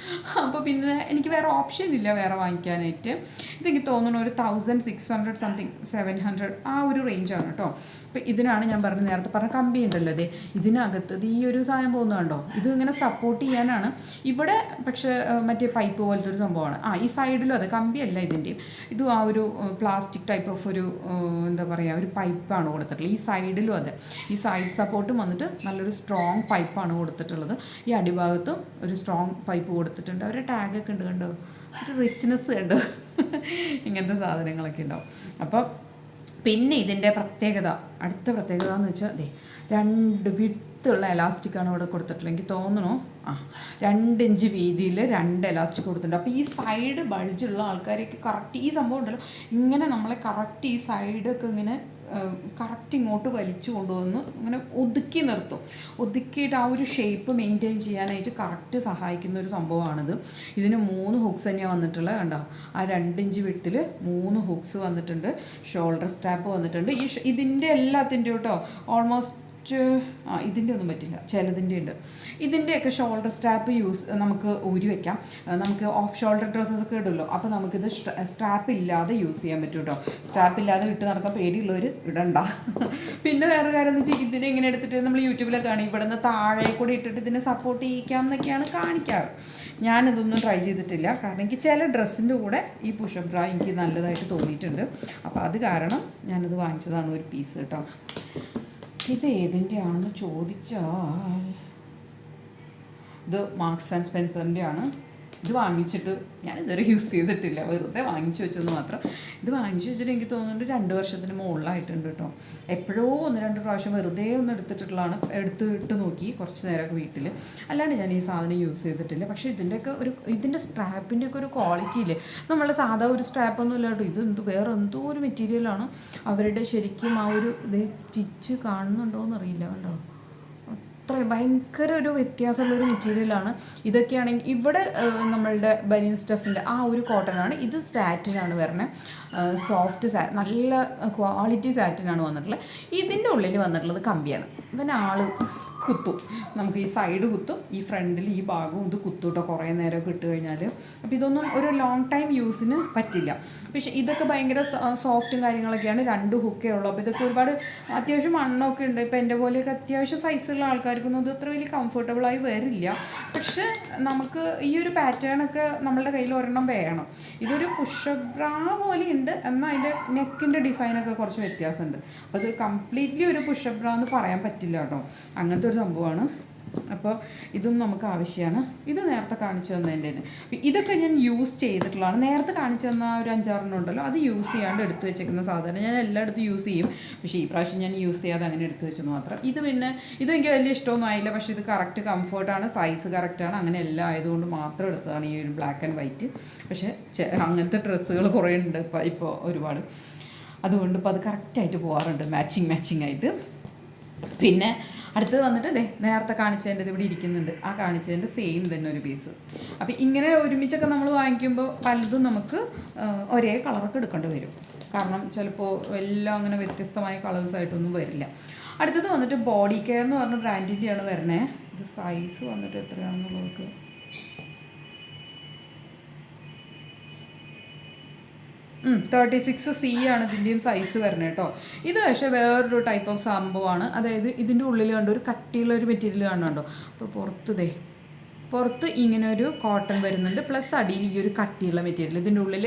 അപ്പോൾ പിന്നെ എനിക്ക് വേറെ ഓപ്ഷൻ ഇല്ല വേറെ വാങ്ങിക്കാനായിട്ട്. ഇതെനിക്ക് തോന്നുന്നു ഒരു 1600 സംതിങ് 700 ആ ഒരു റേഞ്ചാണ് കേട്ടോ. അപ്പോൾ ഇതിനാണ് ഞാൻ നേരത്തെ പറഞ്ഞ കമ്പി ഉണ്ടല്ലോ, അതെ ഇതിനകത്ത് ഈ ഒരു സാധനം പോകുന്നത് കണ്ടോ. ഇത് ഇങ്ങനെ സപ്പോർട്ട് ചെയ്യാനാണ് ഇവിടെ. പക്ഷേ മറ്റേ പൈപ്പ് പോലത്തെ ഒരു സംഭവമാണ്. ഈ സൈഡിലും അതെ, കമ്പിയല്ല ഇതിൻ്റെയും. ഇതും ആ ഒരു പ്ലാസ്റ്റിക് ടൈപ്പ് ഓഫ് ഒരു എന്താ പറയുക ഒരു പൈപ്പാണ് കൊടുത്തിട്ടുള്ളത്. ഈ സൈഡിലും അതെ, ഈ സൈഡ് സപ്പോർട്ടും വന്നിട്ട് നല്ലൊരു സ്ട്രോങ് പൈപ്പാണ് കൊടുത്തിട്ടുള്ളത്. ഈ അടിഭാഗത്തും ഒരു സ്ട്രോങ് പൈപ്പ് കൊടുത്തിട്ടുണ്ട്. അവരുടെ ടാഗൊക്കെ ഉണ്ട് കണ്ടോ, ഒരു റിച്ച്നെസ് കണ്ടോ. ഇങ്ങനത്തെ സാധനങ്ങളൊക്കെ ഉണ്ടാവും. അപ്പോൾ പിന്നെ ഇതിൻ്റെ അടുത്ത പ്രത്യേകത എന്ന് വെച്ചാൽ അതെ 2 വിട്ടുള്ള എലാസ്റ്റിക്കാണ് ഇവിടെ കൊടുത്തിട്ടുള്ളത്. എനിക്ക് തോന്നണു 2 ഇഞ്ച് വീതിയിൽ 2 എലാസ്റ്റിക് കൊടുത്തിട്ടുണ്ട്. അപ്പോൾ ഈ സൈഡ് ബൾജുള്ള ആൾക്കാരൊക്കെ കറക്റ്റ് ഈ സംഭവം ഉണ്ടല്ലോ, ഇങ്ങനെ നമ്മളെ കറക്റ്റ് ഈ സൈഡൊക്കെ ഇങ്ങനെ കറക്റ്റ് ഇങ്ങോട്ട് വലിച്ചു കൊണ്ടുവന്ന് ഇങ്ങനെ ഒതുക്കി നിർത്തും. ഒതുക്കിയിട്ട് ആ ഒരു ഷേപ്പ് മെയിൻറ്റെയിൻ ചെയ്യാനായിട്ട് കറക്റ്റ് സഹായിക്കുന്ന ഒരു സംഭവമാണിത്. ഇതിന് 3 ഹുക്സ് തന്നെയാണ് വന്നിട്ടുള്ളത്. കണ്ടോ, ആ 2 ഇഞ്ച് വിട്ടിൽ 3 ഹുക്സ് വന്നിട്ടുണ്ട്. ഷോൾഡർ സ്ട്രാപ്പ് വന്നിട്ടുണ്ട്. ഇതിൻ്റെ എല്ലാത്തിൻ്റെ കേട്ടോ ഓൾമോസ്റ്റ് ഇതിൻ്റെ ഒന്നും പറ്റില്ല, ചിലതിൻ്റെ ഉണ്ട്. ഇതിൻ്റെയൊക്കെ ഷോൾഡർ സ്ട്രാപ്പ് നമുക്ക് ഊരി വയ്ക്കാം. നമുക്ക് ഓഫ് ഷോൾഡർ ഡ്രസ്സൊക്കെ ഇടുമല്ലോ, അപ്പോൾ നമുക്കിത് സ്ട്രാപ്പ് ഇല്ലാതെ യൂസ് ചെയ്യാൻ പറ്റും കേട്ടോ. സ്ട്രാപ്പ് ഇല്ലാതെ ഇട്ട് നടക്കാൻ പേടിയുള്ളവർ ഇടണ്ട. പിന്നെ വേറെ കാര്യം എന്ന് വെച്ചാൽ ഇതിനെ ഇങ്ങനെ എടുത്തിട്ട് നമ്മൾ യൂട്യൂബിലൊക്കെ കാണും, ഇവിടെ നിന്ന് താഴെ കൂടി ഇട്ടിട്ട് ഇതിനെ സപ്പോർട്ട് ചെയ്യിക്കാം എന്നൊക്കെയാണ് കാണിക്കാറ്. ഞാനിതൊന്നും ട്രൈ ചെയ്തിട്ടില്ല, കാരണം എനിക്ക് ചില ഡ്രസ്സിൻ്റെ കൂടെ ഈ പുഷപ്പ് ബ്രാ എനിക്ക് നല്ലതായിട്ട് തോന്നിയിട്ടുണ്ട്. അപ്പോൾ അത് കാരണം ഞാനത് വാങ്ങിച്ചതാണ് ഒരു പീസ് കേട്ടോ. ഇത് ഏതിൻ്റെ ആണെന്ന് ചോദിച്ചാൽ ഇത് മാർക്സ് ആൻഡ് സ്പെൻസറിൻ്റെ ആണ്. ഇത് വാങ്ങിച്ചിട്ട് ഞാൻ ഇതുവരെ യൂസ് ചെയ്തിട്ടില്ല, വെറുതെ വാങ്ങിച്ചു വെച്ചെന്ന് മാത്രം. ഇത് വാങ്ങിച്ചു വെച്ചിട്ട് എനിക്ക് തോന്നുന്നുണ്ട് 2 വർഷത്തിന് മുകളിലായിട്ടുണ്ട് കേട്ടോ. എപ്പോഴോ 1-2 പ്രാവശ്യം വെറുതെ ഒന്ന് എടുത്തിട്ടുള്ളതാണ്, എടുത്തിട്ട് നോക്കി കുറച്ച് നേരമൊക്കെ വീട്ടിൽ. അല്ലാണ്ട് ഞാൻ ഈ സാധനം യൂസ് ചെയ്തിട്ടില്ല. പക്ഷേ ഇതിൻ്റെ സ്ട്രാപ്പിൻ്റെ ഒക്കെ ഒരു ക്വാളിറ്റി ഇല്ലേ, നമ്മളെ സാധാ ഒരു സ്ട്രാപ്പൊന്നും ഇല്ല കേട്ടോ. ഇത് വേറെ എന്തോ ഒരു മെറ്റീരിയലാണ്. അവരുടെ ശരിക്കും ആ ഒരു സ്റ്റിച്ച് കാണുന്നുണ്ടോ എന്നറിയില്ല, കണ്ടോ, അത്രയും ഭയങ്കര ഒരു വ്യത്യാസമുള്ളൊരു മെറ്റീരിയലാണ്. ഇതൊക്കെയാണെങ്കിൽ ഇവിടെ നമ്മളുടെ ബനിയൻ സ്റ്റഫിൻ്റെ ആ ഒരു കോട്ടനാണ്. ഇത് സാറ്റിനാണ് വരണേ, സോഫ്റ്റ് നല്ല ക്വാളിറ്റി സാറ്റിനാണ് വന്നിട്ടുള്ളത്. ഇതിൻ്റെ ഉള്ളിൽ വന്നിട്ടുള്ളത് കമ്പിയാണ്. ഇവനാൾ കുത്തും, നമുക്ക് ഈ സൈഡ് കുത്തും, ഈ ഫ്രണ്ടിൽ ഈ ഭാഗവും ഇത് കുത്തും കേട്ടോ കുറേ നേരമൊക്കെ ഇട്ട് കഴിഞ്ഞാൽ. അപ്പോൾ ഇതൊന്നും ഒരു ലോങ് ടൈം യൂസിന് പറ്റില്ല. പക്ഷേ ഇതൊക്കെ ഭയങ്കര സോഫ്റ്റും കാര്യങ്ങളൊക്കെയാണ്. 2 ഹുക്കേ ഉള്ളൂ. അപ്പോൾ ഇതൊക്കെ ഒരുപാട് അത്യാവശ്യം മണ്ണൊക്കെ ഉണ്ട്. ഇപ്പോൾ എൻ്റെ പോലെയൊക്കെ അത്യാവശ്യം സൈസുള്ള ആൾക്കാർക്കൊന്നും ഇത് അത്ര വലിയ കംഫർട്ടബിളായി വരില്ല. പക്ഷെ നമുക്ക് ഈ ഒരു പാറ്റേണൊക്കെ നമ്മളുടെ കയ്യിൽ ഒരെണ്ണം വേണം. ഇതൊരു പുഷപ്പ് ബ്രാ പോലെയുണ്ട്, എന്നാൽ അതിൻ്റെ നെക്കിൻ്റെ ഡിസൈനൊക്കെ കുറച്ച് വ്യത്യാസമുണ്ട്. അപ്പോൾ അത് കംപ്ലീറ്റ്ലി ഒരു പുഷപ്പ് ബ്രാ എന്ന് പറയാൻ പറ്റില്ല കേട്ടോ, അങ്ങനത്തെ ഒരു സംഭവമാണ്. അപ്പോൾ ഇതും നമുക്ക് ആവശ്യമാണ്. ഇത് നേരത്തെ കാണിച്ചു തന്നതിൻ്റെ തന്നെ ഇതൊക്കെ ഞാൻ യൂസ് ചെയ്തിട്ടുള്ളതാണ്. നേരത്തെ കാണിച്ചു തന്ന ഒരു 5-6 ഉണ്ടല്ലോ, അത് യൂസ് ചെയ്യാണ്ട് എടുത്തു വെച്ചേക്കുന്ന സാധനം ഞാൻ എല്ലായിടത്തും യൂസ് ചെയ്യും. പക്ഷേ ഈ പ്രാവശ്യം ഞാൻ യൂസ് ചെയ്യാതെ അങ്ങനെ എടുത്തു വെച്ചെന്ന് മാത്രം. ഇതെനിക്ക് വലിയ ഇഷ്ടമൊന്നും ആയില്ല. പക്ഷേ ഇത് കറക്റ്റ് കംഫർട്ടാണ്, സൈസ് കറക്റ്റാണ്, അങ്ങനെ എല്ലാം ആയതുകൊണ്ട് മാത്രം എടുത്തതാണ് ഈ ഒരു ബ്ലാക്ക് ആൻഡ് വൈറ്റ്. പക്ഷേ അങ്ങനത്തെ ഡ്രസ്സുകൾ കുറേ ഉണ്ട് ഇപ്പോൾ ഒരുപാട്. അതുകൊണ്ട് ഇപ്പോൾ അത് കറക്റ്റായിട്ട് പോകാറുണ്ട്, മാച്ചിങ് ആയിട്ട്. പിന്നെ അടുത്തത് വന്നിട്ട് നേരത്തെ കാണിച്ചതിൻ്റെ ഇവിടെ ഇരിക്കുന്നുണ്ട്, ആ കാണിച്ചതിൻ്റെ സെയിം തന്നെ ഒരു പീസ്. അപ്പോൾ ഇങ്ങനെ ഒരുമിച്ചൊക്കെ നമ്മൾ വാങ്ങിക്കുമ്പോൾ പലതും നമുക്ക് ഒരേ കളറൊക്കെ എടുക്കേണ്ടി വരും. കാരണം ചിലപ്പോൾ എല്ലാം അങ്ങനെ വ്യത്യസ്തമായ കളേഴ്സായിട്ടൊന്നും വരില്ല. അടുത്തത് വന്നിട്ട് ബോഡി കെയർ എന്ന് പറഞ്ഞ ബ്രാൻഡിൻ്റെയാണ് വരണേ. ഇത് സൈസ് വന്നിട്ട് എത്രയാണെന്നുള്ളവർക്ക് 36C ആണ് ഇതിൻ്റെയും സൈസ് വരുന്നത് കേട്ടോ. ഇത് പക്ഷേ വേറൊരു ടൈപ്പ് ഓഫ് സംഭവമാണ്. അതായത് ഇതിൻ്റെ ഉള്ളിൽ കണ്ടോ ഒരു കട്ടിയുള്ള ഒരു മെറ്റീരിയൽ കാണുന്നുണ്ടോ. അപ്പോൾ പുറത്ത് ഇങ്ങനെ ഒരു കോട്ടൺ വരുന്നുണ്ട്, പ്ലസ് അടിയിൽ ഈ ഒരു കട്ടിയുള്ള മെറ്റീരിയൽ. ഇതിൻ്റെ ഉള്ളിൽ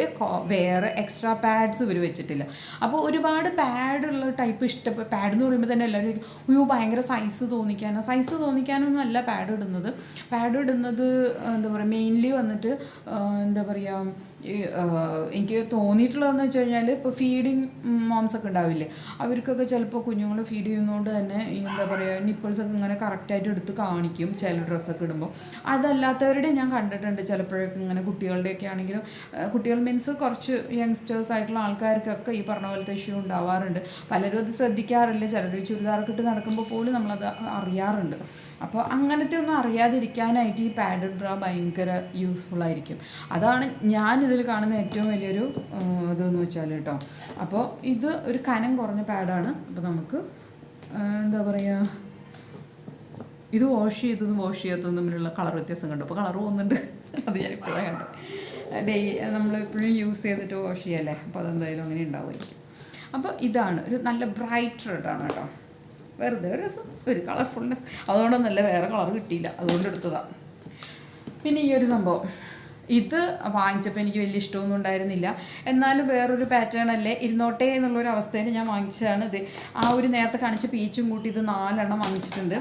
വേറെ എക്സ്ട്രാ പാഡ്സ് ഇവർ വെച്ചിട്ടില്ല. അപ്പോൾ ഒരുപാട് പാഡുള്ള ടൈപ്പ് പാഡ് എന്ന് പറയുമ്പോൾ തന്നെ എല്ലാവരും ഭയങ്കര സൈസ് തോന്നിക്കാനൊന്നും അല്ല പാഡ് ഇടുന്നത് എന്താ പറയുക, മെയിൻലി വന്നിട്ട് എന്താ പറയുക, എനിക്ക് തോന്നിയിട്ടുള്ളതെന്ന് വെച്ച് കഴിഞ്ഞാൽ ഇപ്പോൾ ഫീഡിങ് മോംസൊക്കെ ഉണ്ടാവില്ലേ, അവർക്കൊക്കെ ചിലപ്പോൾ കുഞ്ഞുങ്ങൾ ഫീഡ് ചെയ്യുന്നതുകൊണ്ട് തന്നെ എന്താ പറയുക നിപ്പിൾസൊക്കെ ഇങ്ങനെ കറക്റ്റായിട്ട് എടുത്ത് കാണിക്കും ചില ഡ്രസ്സൊക്കെ ഇടുമ്പോൾ. അതല്ലാത്തവരുടെ ഞാൻ കണ്ടിട്ടുണ്ട് ചിലപ്പോഴൊക്കെ ഇങ്ങനെ കുട്ടികളുടെയൊക്കെ ആണെങ്കിലും, കുട്ടികൾ മീൻസ് കുറച്ച് യങ്സ്റ്റേഴ്സ് ആയിട്ടുള്ള ആൾക്കാർക്കൊക്കെ ഈ പറഞ്ഞ പോലത്തെ ഇഷ്യൂ ഉണ്ടാവാറുണ്ട്. പലരും അത് ശ്രദ്ധിക്കാറില്ല, ചിലർ ചുരിദാറൊക്കെ ഇട്ട് നടക്കുമ്പോൾ പോലും നമ്മളത് അറിയാറുണ്ട്. അപ്പോൾ അങ്ങനത്തെ ഒന്നും അറിയാതിരിക്കാനായിട്ട് ഈ പാഡഡ് ബ്രാ ഭയങ്കര യൂസ്ഫുള്ളായിരിക്കും. അതാണ് ഞാനിതിൽ കാണുന്ന ഏറ്റവും വലിയൊരു ഇതെന്ന് വെച്ചാൽ കേട്ടോ. അപ്പോൾ ഇത് ഒരു കനം കുറഞ്ഞ പാഡാണ്. അപ്പോൾ നമുക്ക് എന്താ പറയുക, ഇത് വാഷ് ചെയ്യാത്തതും തമ്മിലുള്ള കളർ വ്യത്യാസം കണ്ടു. അപ്പോൾ കളർ പോകുന്നുണ്ട്, അത് ഞാനിപ്പോഴേ കണ്ടു. നമ്മളെപ്പോഴും യൂസ് ചെയ്തിട്ട് വാഷ് ചെയ്യല്ലേ, അപ്പോൾ അതെന്തായാലും അങ്ങനെ ഉണ്ടാവുമായിരിക്കും. അപ്പോൾ ഇതാണ് ഒരു നല്ല ബ്രൈറ്റ് റെഡാണ് കേട്ടോ. വെറുതെ ഒരു രസം, ഒരു കളർഫുൾനെസ്. അതുകൊണ്ടൊന്നല്ല, വേറെ കളർ കിട്ടിയില്ല, അതുകൊണ്ട് എടുത്തതാണ്. പിന്നെ ഈ ഒരു സംഭവം ഇത് വാങ്ങിച്ചപ്പോൾ എനിക്ക് വലിയ ഇഷ്ടമൊന്നും ഉണ്ടായിരുന്നില്ല. എന്നാലും വേറൊരു പാറ്റേൺ അല്ലേ, ഇരുന്നോട്ടെ എന്നുള്ളൊരു അവസ്ഥയിൽ ഞാൻ വാങ്ങിച്ചതാണ്. ഇത് ആ ഒരു നേരത്തെ കാണിച്ച പീച്ചും കൂട്ടി ഇത് 4 എണ്ണം വാങ്ങിച്ചിട്ടുണ്ട്.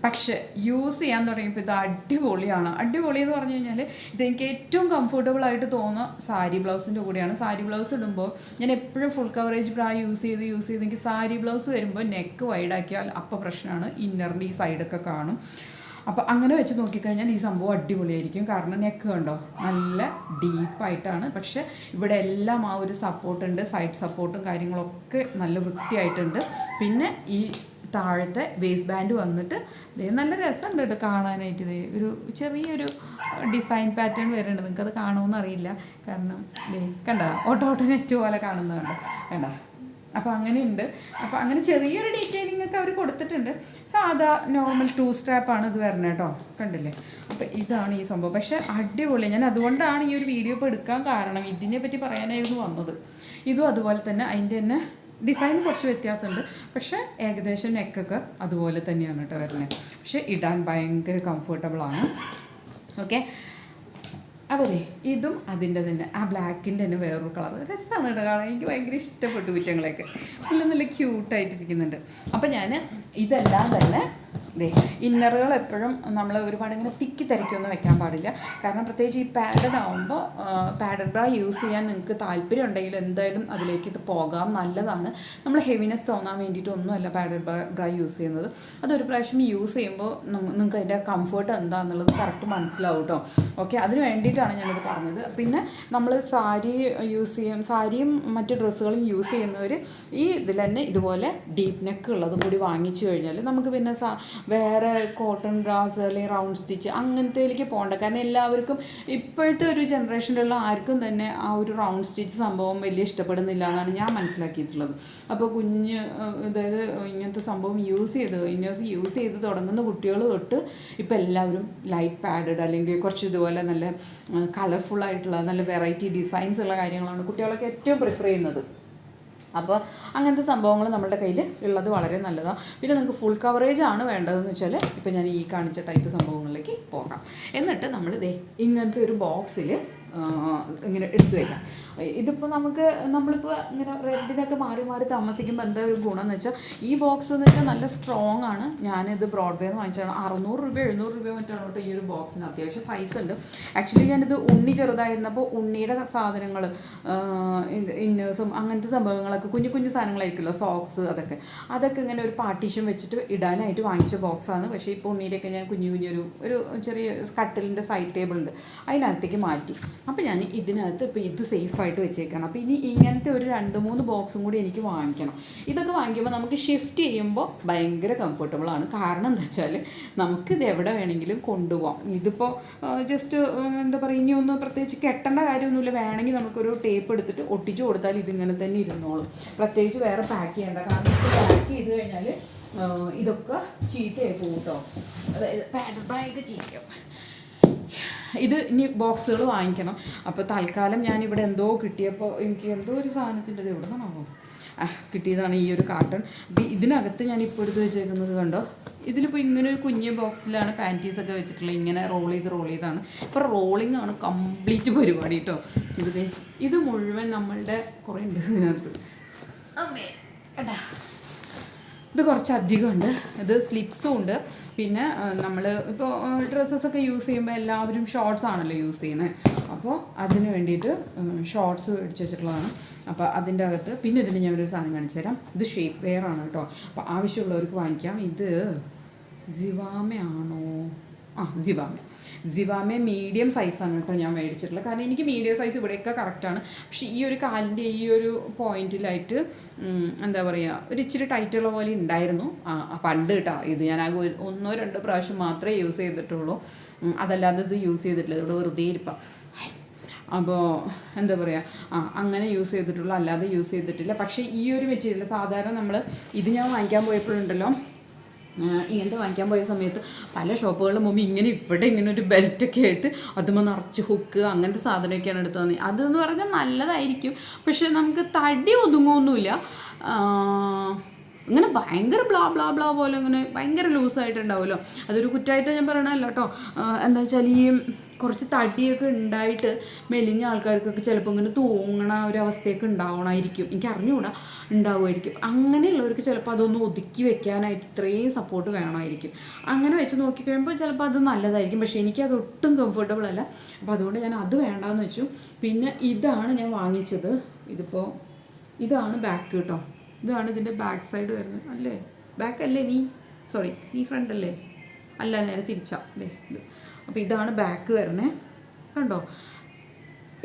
പക്ഷേ യൂസ് ചെയ്യാൻ തുടങ്ങിയപ്പോൾ ഇത് അടിപൊളിയാണ്. അടിപൊളി എന്ന് പറഞ്ഞു കഴിഞ്ഞാൽ ഇതെനിക്ക് ഏറ്റവും കംഫർട്ടബിൾ ആയിട്ട് തോന്നുന്ന സാരി ബ്ലൗസിൻ്റെ കൂടെയാണ്. സാരി ബ്ലൗസ് ഇടുമ്പോൾ ഞാൻ എപ്പോഴും ഫുൾ കവറേജ് ബ്രാ യൂസ് ചെയ്ത് എനിക്ക് സാരി ബ്ലൗസ് വരുമ്പോൾ നെക്ക് വൈഡാക്കിയാൽ അപ്പോൾ പ്രശ്നമാണ്, ഇന്നറിൻ്റെ ഈ സൈഡൊക്കെ കാണും. അപ്പോൾ അങ്ങനെ വെച്ച് നോക്കിക്കഴിഞ്ഞാൽ ഈ സംഭവം അടിപൊളിയായിരിക്കും. കാരണം നെക്ക് കണ്ടോ നല്ല ഡീപ്പായിട്ടാണ്, പക്ഷേ ഇവിടെ എല്ലാം ആ ഒരു സപ്പോർട്ടുണ്ട്, സൈഡ് സപ്പോർട്ടും കാര്യങ്ങളൊക്കെ നല്ല വൃത്തിയായിട്ടുണ്ട്. പിന്നെ ഈ താഴത്തെ വേസ്റ്റ് ബാൻഡ് വന്നിട്ട് നല്ല രസമുണ്ട് കേട്ടോ കാണാനായിട്ട്. ഒരു ചെറിയൊരു ഡിസൈൻ പാറ്റേൺ വരുന്നുണ്ട്, നിങ്ങൾക്കത് കാണുമെന്ന് അറിയില്ല. കാരണം കണ്ട ഓട്ടോ നെറ്റ് പോലെ കാണുന്നതുണ്ട് കണ്ട. അപ്പോൾ അങ്ങനെയുണ്ട്. അപ്പോൾ അങ്ങനെ ചെറിയൊരു ഡീറ്റെയിലിംഗ് ഒക്കെ അവർ കൊടുത്തിട്ടുണ്ട്. സാധാ നോർമൽ 2 സ്ട്രാപ്പാണ് ഇത് വരുന്നത് കേട്ടോ, കണ്ടില്ലേ. അപ്പോൾ ഇതാണ് ഈ സംഭവം. പക്ഷേ അടിപൊളി. ഞാൻ അതുകൊണ്ടാണ് ഈ ഒരു വീഡിയോ ഇപ്പോൾ എടുക്കാൻ കാരണം, ഇതിനെ പറ്റി പറയാനായിരുന്നു വന്നത്. ഇതും അതുപോലെ തന്നെ അതിൻ്റെ തന്നെ ഡിസൈൻ കുറച്ച് വ്യത്യാസമുണ്ട്, പക്ഷേ ഏകദേശം നെക്കൊക്കെ അതുപോലെ തന്നെയാണ് കേട്ടോ വരുന്നത്. പക്ഷേ ഇടാൻ ഭയങ്കര കംഫർട്ടബിളാണ്. ഓക്കെ, അപ്പോൾ ഇതും അതിൻ്റെ തന്നെ ആ ബ്ലാക്കിൻ്റെ തന്നെ വേറൊരു കളർ രസമാണ് കേട്ടോ കാണാൻ. എനിക്ക് ഭയങ്കര ഇഷ്ടപ്പെട്ടു കുറ്റങ്ങളൊക്കെ, നല്ല ക്യൂട്ടായിട്ടിരിക്കുന്നുണ്ട്. അപ്പോൾ ഞാൻ ഇതെല്ലാം തന്നെ ഇന്നറുകൾ എപ്പോഴും നമ്മൾ ഒരുപാട് ഇങ്ങനെ തിക്കി തിരക്കൊന്നും വെക്കാൻ പാടില്ല. കാരണം പ്രത്യേകിച്ച് ഈ പാഡഡ് ആകുമ്പോൾ പാഡഡ് ബ്രാ യൂസ് ചെയ്യാൻ നിങ്ങൾക്ക് താല്പര്യം ഉണ്ടെങ്കിൽ എന്തായാലും അതിലേക്ക് ഇത് പോകാം, നല്ലതാണ്. നമ്മൾ ഹെവിനെസ് തോന്നാൻ വേണ്ടിയിട്ടൊന്നുമല്ല പാഡഡ് ബ്രാ യൂസ് ചെയ്യുന്നത്. അതൊരു പ്രാവശ്യം യൂസ് ചെയ്യുമ്പോൾ നിങ്ങൾക്ക് അതിൻ്റെ കംഫർട്ട് എന്താണെന്നുള്ളത് കറക്റ്റ് മനസ്സിലാവും കേട്ടോ. ഓക്കെ, അതിന് വേണ്ടിയിട്ടാണ് ഞാനിത് പറഞ്ഞത്. പിന്നെ നമ്മൾ സാരി യൂസ് ചെയ്യും, സാരിയും മറ്റ് ഡ്രസ്സുകളും യൂസ് ചെയ്യുന്നവർ ഈ ഇതിൽ തന്നെ ഇതുപോലെ ഡീപ്പ് നെക്ക് ഉള്ളതും കൂടി വാങ്ങിച്ചു കഴിഞ്ഞാൽ നമുക്ക് പിന്നെ വേറെ കോട്ടൺ ബ്രാസ് അല്ലെങ്കിൽ റൗണ്ട് സ്റ്റിച്ച് അങ്ങനത്തേലേക്ക് പോകണ്ട. കാരണം എല്ലാവർക്കും ഇപ്പോഴത്തെ ഒരു ജനറേഷനിലുള്ള ആർക്കും തന്നെ ആ ഒരു റൗണ്ട് സ്റ്റിച്ച് സംഭവം വലിയ ഇഷ്ടപ്പെടുന്നില്ല എന്നാണ് ഞാൻ മനസ്സിലാക്കിയിട്ടുള്ളത്. അപ്പോൾ അതായത് ഇങ്ങനത്തെ സംഭവം ഇന്നേഴ്സ് യൂസ് ചെയ്ത് തുടങ്ങുന്ന കുട്ടികൾ തൊട്ട് ഇപ്പോൾ എല്ലാവരും ലൈറ്റ് പാഡഡ് അല്ലെങ്കിൽ കുറച്ച് ഇതുപോലെ നല്ല കളർഫുള്ളായിട്ടുള്ള നല്ല വെറൈറ്റി ഡിസൈൻസ് ഉള്ള കാര്യങ്ങളാണ് കുട്ടികളൊക്കെ ഏറ്റവും പ്രിഫർ ചെയ്യുന്നത്. അപ്പോൾ അങ്ങനത്തെ സംഭവങ്ങൾ നമ്മുടെ കയ്യിൽ ഉള്ളത് വളരെ നല്ലതാണ്. പിന്നെ നിങ്ങൾക്ക് ഫുൾ കവറേജ് ആണ് വേണ്ടതെന്ന് വെച്ചാൽ ഇപ്പോൾ ഞാൻ ഈ കാണിച്ച ടൈപ്പ് സംഭവങ്ങളിലേക്ക് പോകാം. എന്നിട്ട് നമ്മൾ ഇങ്ങനത്തെ ഒരു ബോക്സിൽ ഇങ്ങനെ എടുത്തു വയ്ക്കാം. ഇതിപ്പോൾ നമ്മളിപ്പോൾ ഇങ്ങനെ റെൻറ്റിനൊക്കെ മാറി മാറി താമസിക്കുമ്പോൾ എന്താ ഒരു ഗുണം എന്ന് വെച്ചാൽ ഈ ബോക്സ് എന്ന് വെച്ചാൽ നല്ല സ്ട്രോങ് ആണ്. ഞാനിത് ബ്രോഡ്വേന്ന് വാങ്ങിച്ചാണ്. 600 രൂപ 700 രൂപ മറ്റാണ് കേട്ടോ ഈ ഒരു ബോക്സിന്. അത്യാവശ്യം സൈസ് ഉണ്ട്. ആക്ച്വലി ഞാനിത് ഉണ്ണി ചെറുതായിരുന്നപ്പോൾ ഉണ്ണിയുടെ സാധനങ്ങൾ ഇന്നേഴ്സും അങ്ങനത്തെ സംഭവങ്ങളൊക്കെ കുഞ്ഞു കുഞ്ഞു സാധനങ്ങളായിരിക്കുമല്ലോ, സോക്സ് അതൊക്കെ ഇങ്ങനെ ഒരു പാർട്ടീഷൻ വെച്ചിട്ട് ഇടാനായിട്ട് വാങ്ങിച്ച ബോക്സാണ്. പക്ഷേ ഇപ്പോൾ ഉണ്ണിയുടെയൊക്കെ ഞാൻ ഒരു ചെറിയ കട്ടിലിൻ്റെ സൈഡ് ടേബിൾ ഉണ്ട്, അതിനകത്തേക്ക് മാറ്റി. അപ്പോൾ ഞാൻ ഇതിനകത്ത് ഇപ്പോൾ ഇത് സേഫായിട്ട് വെച്ചേക്കണം. അപ്പോൾ ഇനി ഇങ്ങനത്തെ ഒരു 2-3 ബോക്സും കൂടി എനിക്ക് വാങ്ങിക്കണം. ഇതൊക്കെ വാങ്ങിക്കുമ്പോൾ നമുക്ക് ഷിഫ്റ്റ് ചെയ്യുമ്പോൾ ഭയങ്കര കംഫർട്ടബിളാണ്. കാരണം എന്താ വെച്ചാൽ നമുക്കിത് എവിടെ വേണമെങ്കിലും കൊണ്ടുപോകാം. ഇതിപ്പോൾ ജസ്റ്റ് എന്താ പറയുക, ഇനിയൊന്നും പ്രത്യേകിച്ച് കെട്ടേണ്ട കാര്യമൊന്നുമില്ല. വേണമെങ്കിൽ നമുക്കൊരു ടേപ്പ് എടുത്തിട്ട് ഒട്ടിച്ചു കൊടുത്താൽ ഇതിങ്ങനെ തന്നെ ഇരുന്നോളും. പ്രത്യേകിച്ച് വേറെ പാക്ക് ചെയ്യേണ്ട. കാരണം ഇപ്പോൾ പാക്ക് ചെയ്ത് കഴിഞ്ഞാൽ ഇതൊക്കെ ചീത്തയായി പോകും കേട്ടോ. അതായത് പാഡഡ് ബാഗ് ചീത്തയാവും. ഇത് ഇനി ബോക്സുകൾ വാങ്ങിക്കണം. അപ്പോൾ തൽക്കാലം ഞാനിവിടെ എന്തോ കിട്ടിയപ്പോൾ എനിക്ക് എന്തോ ഒരു സാധനത്തിൻ്റെ എവിടെ നിന്നാണോ കിട്ടിയതാണ് ഈ ഒരു കാർട്ടൺ. അപ്പോൾ ഇതിനകത്ത് ഞാനിപ്പോൾ എടുത്ത് വെച്ചേക്കുന്നത് കണ്ടോ, ഇതിലിപ്പോൾ ഇങ്ങനെ ഒരു കുഞ്ഞ് ബോക്സിലാണ് പാൻറ്റീസൊക്കെ വെച്ചിട്ടുള്ളത്. ഇങ്ങനെ റോൾ ചെയ്താണ്. ഇപ്പോൾ റോളിംഗ് ആണ് കംപ്ലീറ്റ് പരിപാടി കേട്ടോ. ഇത് മുഴുവൻ നമ്മളുടെ കുറേ ഉണ്ട് ഇതിനകത്ത്. അമ്മേ കേട്ടാ, ഇത് കുറച്ചധികം ഉണ്ട്. ഇത് സ്ലിപ്സും ഉണ്ട്. പിന്നെ നമ്മൾ ഇപ്പോൾ ഡ്രസ്സസൊക്കെ യൂസ് ചെയ്യുമ്പോൾ എല്ലാവരും ഷോർട്സ് ആണല്ലോ യൂസ് ചെയ്യുന്നത്. അപ്പോൾ അതിന് വേണ്ടിയിട്ട് ഷോർട്സ് മേടിച്ച് വെച്ചിട്ടുള്ളതാണ്. അപ്പോൾ അതിൻ്റെ അകത്ത് പിന്നെ ഇതിന് ഞാനൊരു സാധനം കാണിച്ചു തരാം. ഇത് ഷേപ്പ് വെയർ ആണ് കേട്ടോ. അപ്പോൾ ആവശ്യമുള്ളവർക്ക് വാങ്ങിക്കാം. ഇത് ജിവാമയാണോ? ജിവാമെ മീഡിയം സൈസാണ് കേട്ടോ ഞാൻ മേടിച്ചിട്ടുള്ളത്. കാരണം എനിക്ക് മീഡിയം സൈസ് ഇവിടെയൊക്കെ കറക്റ്റാണ്. പക്ഷേ ഈ ഒരു കാലിൻ്റെ ഈ ഒരു പോയിന്റിലായിട്ട് എന്താ പറയുക, ഒരു ഇച്ചിരി ടൈറ്റുള്ള പോലെ ഉണ്ടായിരുന്നു പണ്ട് കേട്ടോ. ഇത് ഞാൻ 1-2 പ്രാവശ്യം മാത്രമേ യൂസ് ചെയ്തിട്ടുള്ളൂ. അതല്ലാതെ ഇത് യൂസ് ചെയ്തിട്ടില്ല. ഇവിടെ വെറുതെ ഇരിപ്പം. അപ്പോൾ എന്താ പറയുക, അങ്ങനെ യൂസ് ചെയ്തിട്ടുള്ളൂ, അല്ലാതെ യൂസ് ചെയ്തിട്ടില്ല. പക്ഷേ ഈ ഒരു മെറ്റീരിയൽ സാധാരണ നമ്മൾ ഇത് ഞാൻ വാങ്ങിക്കാൻ പോയപ്പോഴുണ്ടല്ലോ, ഇങ്ങനത്തെ വാങ്ങിക്കാൻ പോയ സമയത്ത് പല ഷോപ്പുകളിലും മുമ്പ് ഇങ്ങനെ ഒരു ബെൽറ്റൊക്കെ ആയിട്ട് അതുമ്പോൾ നിറച്ച് ഹുക്ക് അങ്ങനത്തെ സാധനമൊക്കെയാണ് എടുത്ത് തന്നെ. അതെന്ന് പറഞ്ഞാൽ നല്ലതായിരിക്കും, പക്ഷെ നമുക്ക് തടി ഒതുങ്ങുമൊന്നുമില്ല. ഇങ്ങനെ ഭയങ്കര ബ്ലാ പോലെ ഇങ്ങനെ ഭയങ്കര ലൂസായിട്ടുണ്ടാവുമല്ലോ. അതൊരു കുറ്റമായിട്ട് ഞാൻ പറയണമല്ലോ കേട്ടോ. എന്താ വെച്ചാൽ ഈ കുറച്ച് തടിയൊക്കെ ഉണ്ടായിട്ട് മെലിഞ്ഞ ആൾക്കാർക്കൊക്കെ ചിലപ്പോൾ ഇങ്ങനെ തൂങ്ങണ ഒരു അവസ്ഥയൊക്കെ ഉണ്ടാവണമായിരിക്കും. എനിക്ക് അറിഞ്ഞുകൂടാ, ഉണ്ടാവുമായിരിക്കും. അങ്ങനെയുള്ളവർക്ക് ചിലപ്പോൾ അതൊന്ന് ഒതുക്കി വെക്കാനായിട്ട് ഇത്രയും സപ്പോർട്ട് വേണമായിരിക്കും. അങ്ങനെ വെച്ച് നോക്കിക്കഴിയുമ്പോൾ ചിലപ്പോൾ അത് നല്ലതായിരിക്കും. പക്ഷേ എനിക്കത് ഒട്ടും കംഫർട്ടബിൾ അല്ല. അപ്പോൾ അതുകൊണ്ട് ഞാൻ അത് വേണ്ടാന്ന് വെച്ചു. പിന്നെ ഇതാണ് ഞാൻ വാങ്ങിച്ചത്. ഇതാണ് ബാക്ക് കേട്ടോ. ഇതാണ് ഇതിൻ്റെ ബാക്ക് സൈഡ് വരുന്നത്. അല്ലേ ബാക്ക് അല്ലേ നീ ഫ്രണ്ട് അല്ലേ? അല്ല നേരെ തിരിച്ചാ ദേ ഇത്. അപ്പോൾ ഇതാണ് ബാക്ക് വരണേ, കണ്ടോ.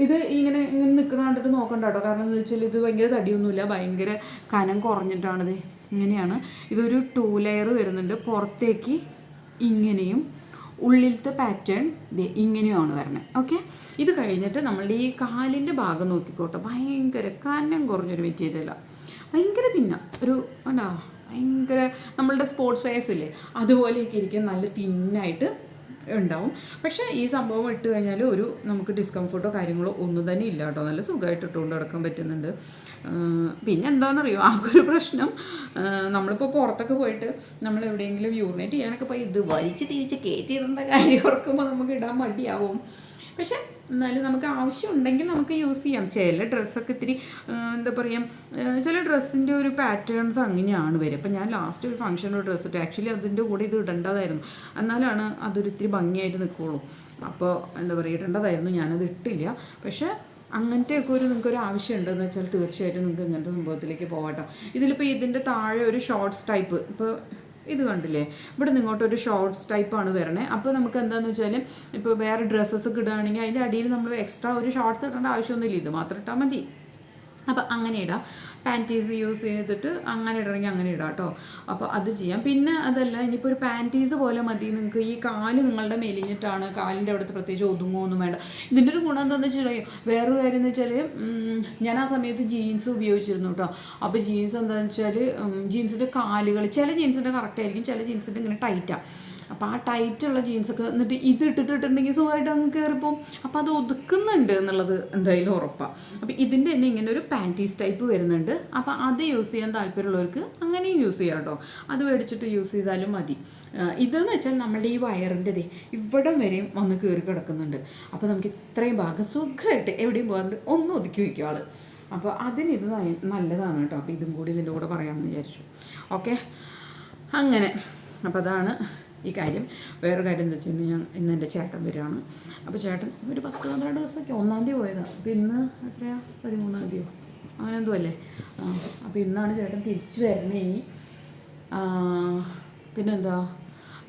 ഇത് ഇങ്ങനെ നിൽക്കുന്ന കണ്ടിട്ട് നോക്കണ്ട കേട്ടോ, കാരണം എന്താ വെച്ചാൽ ഇത് ഭയങ്കര തടിയൊന്നുമില്ല, ഭയങ്കര കനം കുറഞ്ഞിട്ടാണിത്. ഇങ്ങനെയാണ് ഇതൊരു 2 ലെയർ വരുന്നുണ്ട്. പുറത്തേക്ക് ഇങ്ങനെയും ഉള്ളിലത്തെ പാറ്റേൺ ഇങ്ങനെയുമാണ് വരണത്. ഓക്കെ, ഇത് കഴിഞ്ഞിട്ട് നമ്മളുടെ ഈ കാലിൻ്റെ ഭാഗം നോക്കിക്കോട്ടെ, ഭയങ്കര കനം കുറഞ്ഞൊരു മെറ്റീരിയലാണ്, ഭയങ്കര തിന്ന ഒരു എന്താ ഭയങ്കര നമ്മളുടെ സ്പോർട്സ് വെയർസ് ഇല്ലേ അതുപോലെയൊക്കെ ഇരിക്കും, നല്ല തിന്നായിട്ട് ഉണ്ടാവും. പക്ഷേ ഈ സംഭവം ഇട്ട് കഴിഞ്ഞാൽ ഒരു നമുക്ക് ഡിസ്കംഫർട്ടോ കാര്യങ്ങളോ ഒന്നും തന്നെ ഇല്ല കേട്ടോ, നല്ല സുഖമായിട്ട് ഇട്ടുകൊണ്ട് നടക്കാൻ പറ്റുന്നുണ്ട്. പിന്നെ എന്താണെന്നറിയോ, ആ ഒരു പ്രശ്നം, നമ്മളിപ്പോൾ പുറത്തൊക്കെ പോയിട്ട് നമ്മൾ എവിടെയെങ്കിലും യൂറിനേറ്റ് ചെയ്യാനൊക്കെ പോയി ഇത് വലിച്ച് തിരിച്ച് കയറ്റിയിടേണ്ട കാര്യം ഓർക്കുമ്പോൾ നമുക്ക് ഇടാൻ മടിയാവും. പക്ഷേ എന്നാലും നമുക്ക് ആവശ്യമുണ്ടെങ്കിൽ നമുക്ക് യൂസ് ചെയ്യാം. ചില ഡ്രസ്സൊക്കെ ഇത്തിരി എന്താ പറയുക, ചില ഡ്രസ്സിൻ്റെ ഒരു പാറ്റേൺസ് അങ്ങനെയാണ് വരും. അപ്പോൾ ഞാൻ ലാസ്റ്റ് ഒരു ഫംഗ്ഷനൊരു ഡ്രസ്സ് ഇട്ടു, ആക്ച്വലി അതിൻ്റെ കൂടെ ഇത് ഇടേണ്ടതായിരുന്നു, എന്നാലാണ് അതൊരു ഇത്തിരി ഭംഗിയായിട്ട് നിൽക്കുകയുള്ളൂ. അപ്പോൾ എന്താ പറയുക, ഇടേണ്ടതായിരുന്നു, ഞാനത് ഇട്ടില്ല. പക്ഷേ അങ്ങനത്തെയൊക്കെ നിങ്ങൾക്കൊരു ആവശ്യം ഉണ്ടെന്ന് വെച്ചാൽ തീർച്ചയായിട്ടും നിങ്ങൾക്ക് ഇങ്ങനത്തെ സംഭവത്തിലേക്ക് പോകാട്ടോ. ഇതിലിപ്പോൾ ഇതിൻ്റെ താഴെ ഒരു ഷോർട്ട്സ് ടൈപ്പ്, ഇപ്പോൾ ഇത് കണ്ടില്ലേ, ഇവിടെ നിങ്ങോട്ടൊരു ഷോർട്ട്സ് ടൈപ്പാണ് വരണേ. അപ്പോൾ നമുക്ക് എന്താണെന്ന് വെച്ചാൽ ഇപ്പോൾ വേറെ ഡ്രസ്സസ് ഇടുകയാണെങ്കിൽ അതിൻ്റെ അടിയിൽ നമ്മൾ എക്സ്ട്രാ ഒരു ഷോർട്ട്സ് ഇടേണ്ട ആവശ്യമൊന്നുമില്ല, ഇത് മാത്രം ഇട്ടാൽ മതി. അപ്പോൾ അങ്ങനെ ഇടാം, പാൻറ്റീസ് യൂസ് ചെയ്തിട്ട് അങ്ങനെ ഇടണമെങ്കിൽ അങ്ങനെ ഇടാം കേട്ടോ. അപ്പോൾ അത് ചെയ്യാം. പിന്നെ അതല്ല, ഇനിയിപ്പോൾ ഒരു പാൻറ്റീസ് പോലെ മതി നിങ്ങൾക്ക്, ഈ കാല് നിങ്ങളുടെ മെലിഞ്ഞിട്ടാണ്, കാലിൻ്റെ അവിടുത്തെ പ്രത്യേകിച്ച് ഒതുങ്ങുമൊന്നും വേണ്ട. ഇതിൻ്റെ ഒരു ഗുണം എന്താണെന്ന് വെച്ചാൽ, വേറൊരു കാര്യം എന്ന് വെച്ചാൽ, ഞാൻ ആ സമയത്ത് ജീൻസ് ഉപയോഗിച്ചിരുന്നു കേട്ടോ. അപ്പോൾ ജീൻസ് എന്താണെന്ന് വെച്ചാൽ, ജീൻസിൻ്റെ കാലുകൾ ചില ജീൻസിൻ്റെ കറക്റ്റ് ആയിരിക്കും, ചില ജീൻസിൻ്റെ ഇങ്ങനെ ടൈറ്റാണ്. അപ്പോൾ ആ ടൈറ്റുള്ള ജീൻസൊക്കെ എന്നിട്ട് ഇത് ഇട്ടിട്ടുണ്ടെങ്കിൽ സുഖമായിട്ട് അങ്ങ് കയറിപ്പോവും. അപ്പോൾ അത് ഒതുക്കുന്നുണ്ട് എന്നുള്ളത് എന്തായാലും ഉറപ്പാണ്. അപ്പോൾ ഇതിൻ്റെ തന്നെ ഇങ്ങനെ ഒരു പാൻറ്റീസ് ടൈപ്പ് വരുന്നുണ്ട്. അപ്പോൾ അത് യൂസ് ചെയ്യാൻ താല്പര്യമുള്ളവർക്ക് അങ്ങനെയും യൂസ് ചെയ്യാം കേട്ടോ, അത് മേടിച്ചിട്ട് യൂസ് ചെയ്താലും മതി. ഇതെന്ന് വെച്ചാൽ നമ്മുടെ ഈ വയറിൻ്റെതേ ഇവിടം വരെയും വന്ന് കയറി കിടക്കുന്നുണ്ട്. അപ്പോൾ നമുക്ക് ഇത്രയും ഭാഗം സുഖമായിട്ട് എവിടെയും പോകാറുണ്ട് ഒന്ന് ഒതുക്കി വയ്ക്കും ആൾ. അപ്പോൾ അതിനിത് നല്ലതാണ് കേട്ടോ. അപ്പോൾ ഇതും കൂടി ഇതിൻ്റെ കൂടെ പറയാമെന്ന് വിചാരിച്ചു. ഓക്കെ, അങ്ങനെ. അപ്പോൾ അതാണ് ഈ കാര്യം. വേറെ കാര്യം എന്താ വെച്ചാൽ ഇന്ന് എൻ്റെ ചേട്ടൻ വരികയാണ്. അപ്പോൾ ചേട്ടൻ ഒരു 10-12 ദിവസമൊക്കെ 1-ാം തീയതി പോയതാണ്. അപ്പോൾ ഇന്ന് എത്രയാണ്, 13-ാം തീയതിയോ അങ്ങനെ എന്തോ അല്ലേ. അപ്പോൾ ഇന്നാണ് ചേട്ടൻ തിരിച്ചു വരണേ ഇനി. പിന്നെന്താ,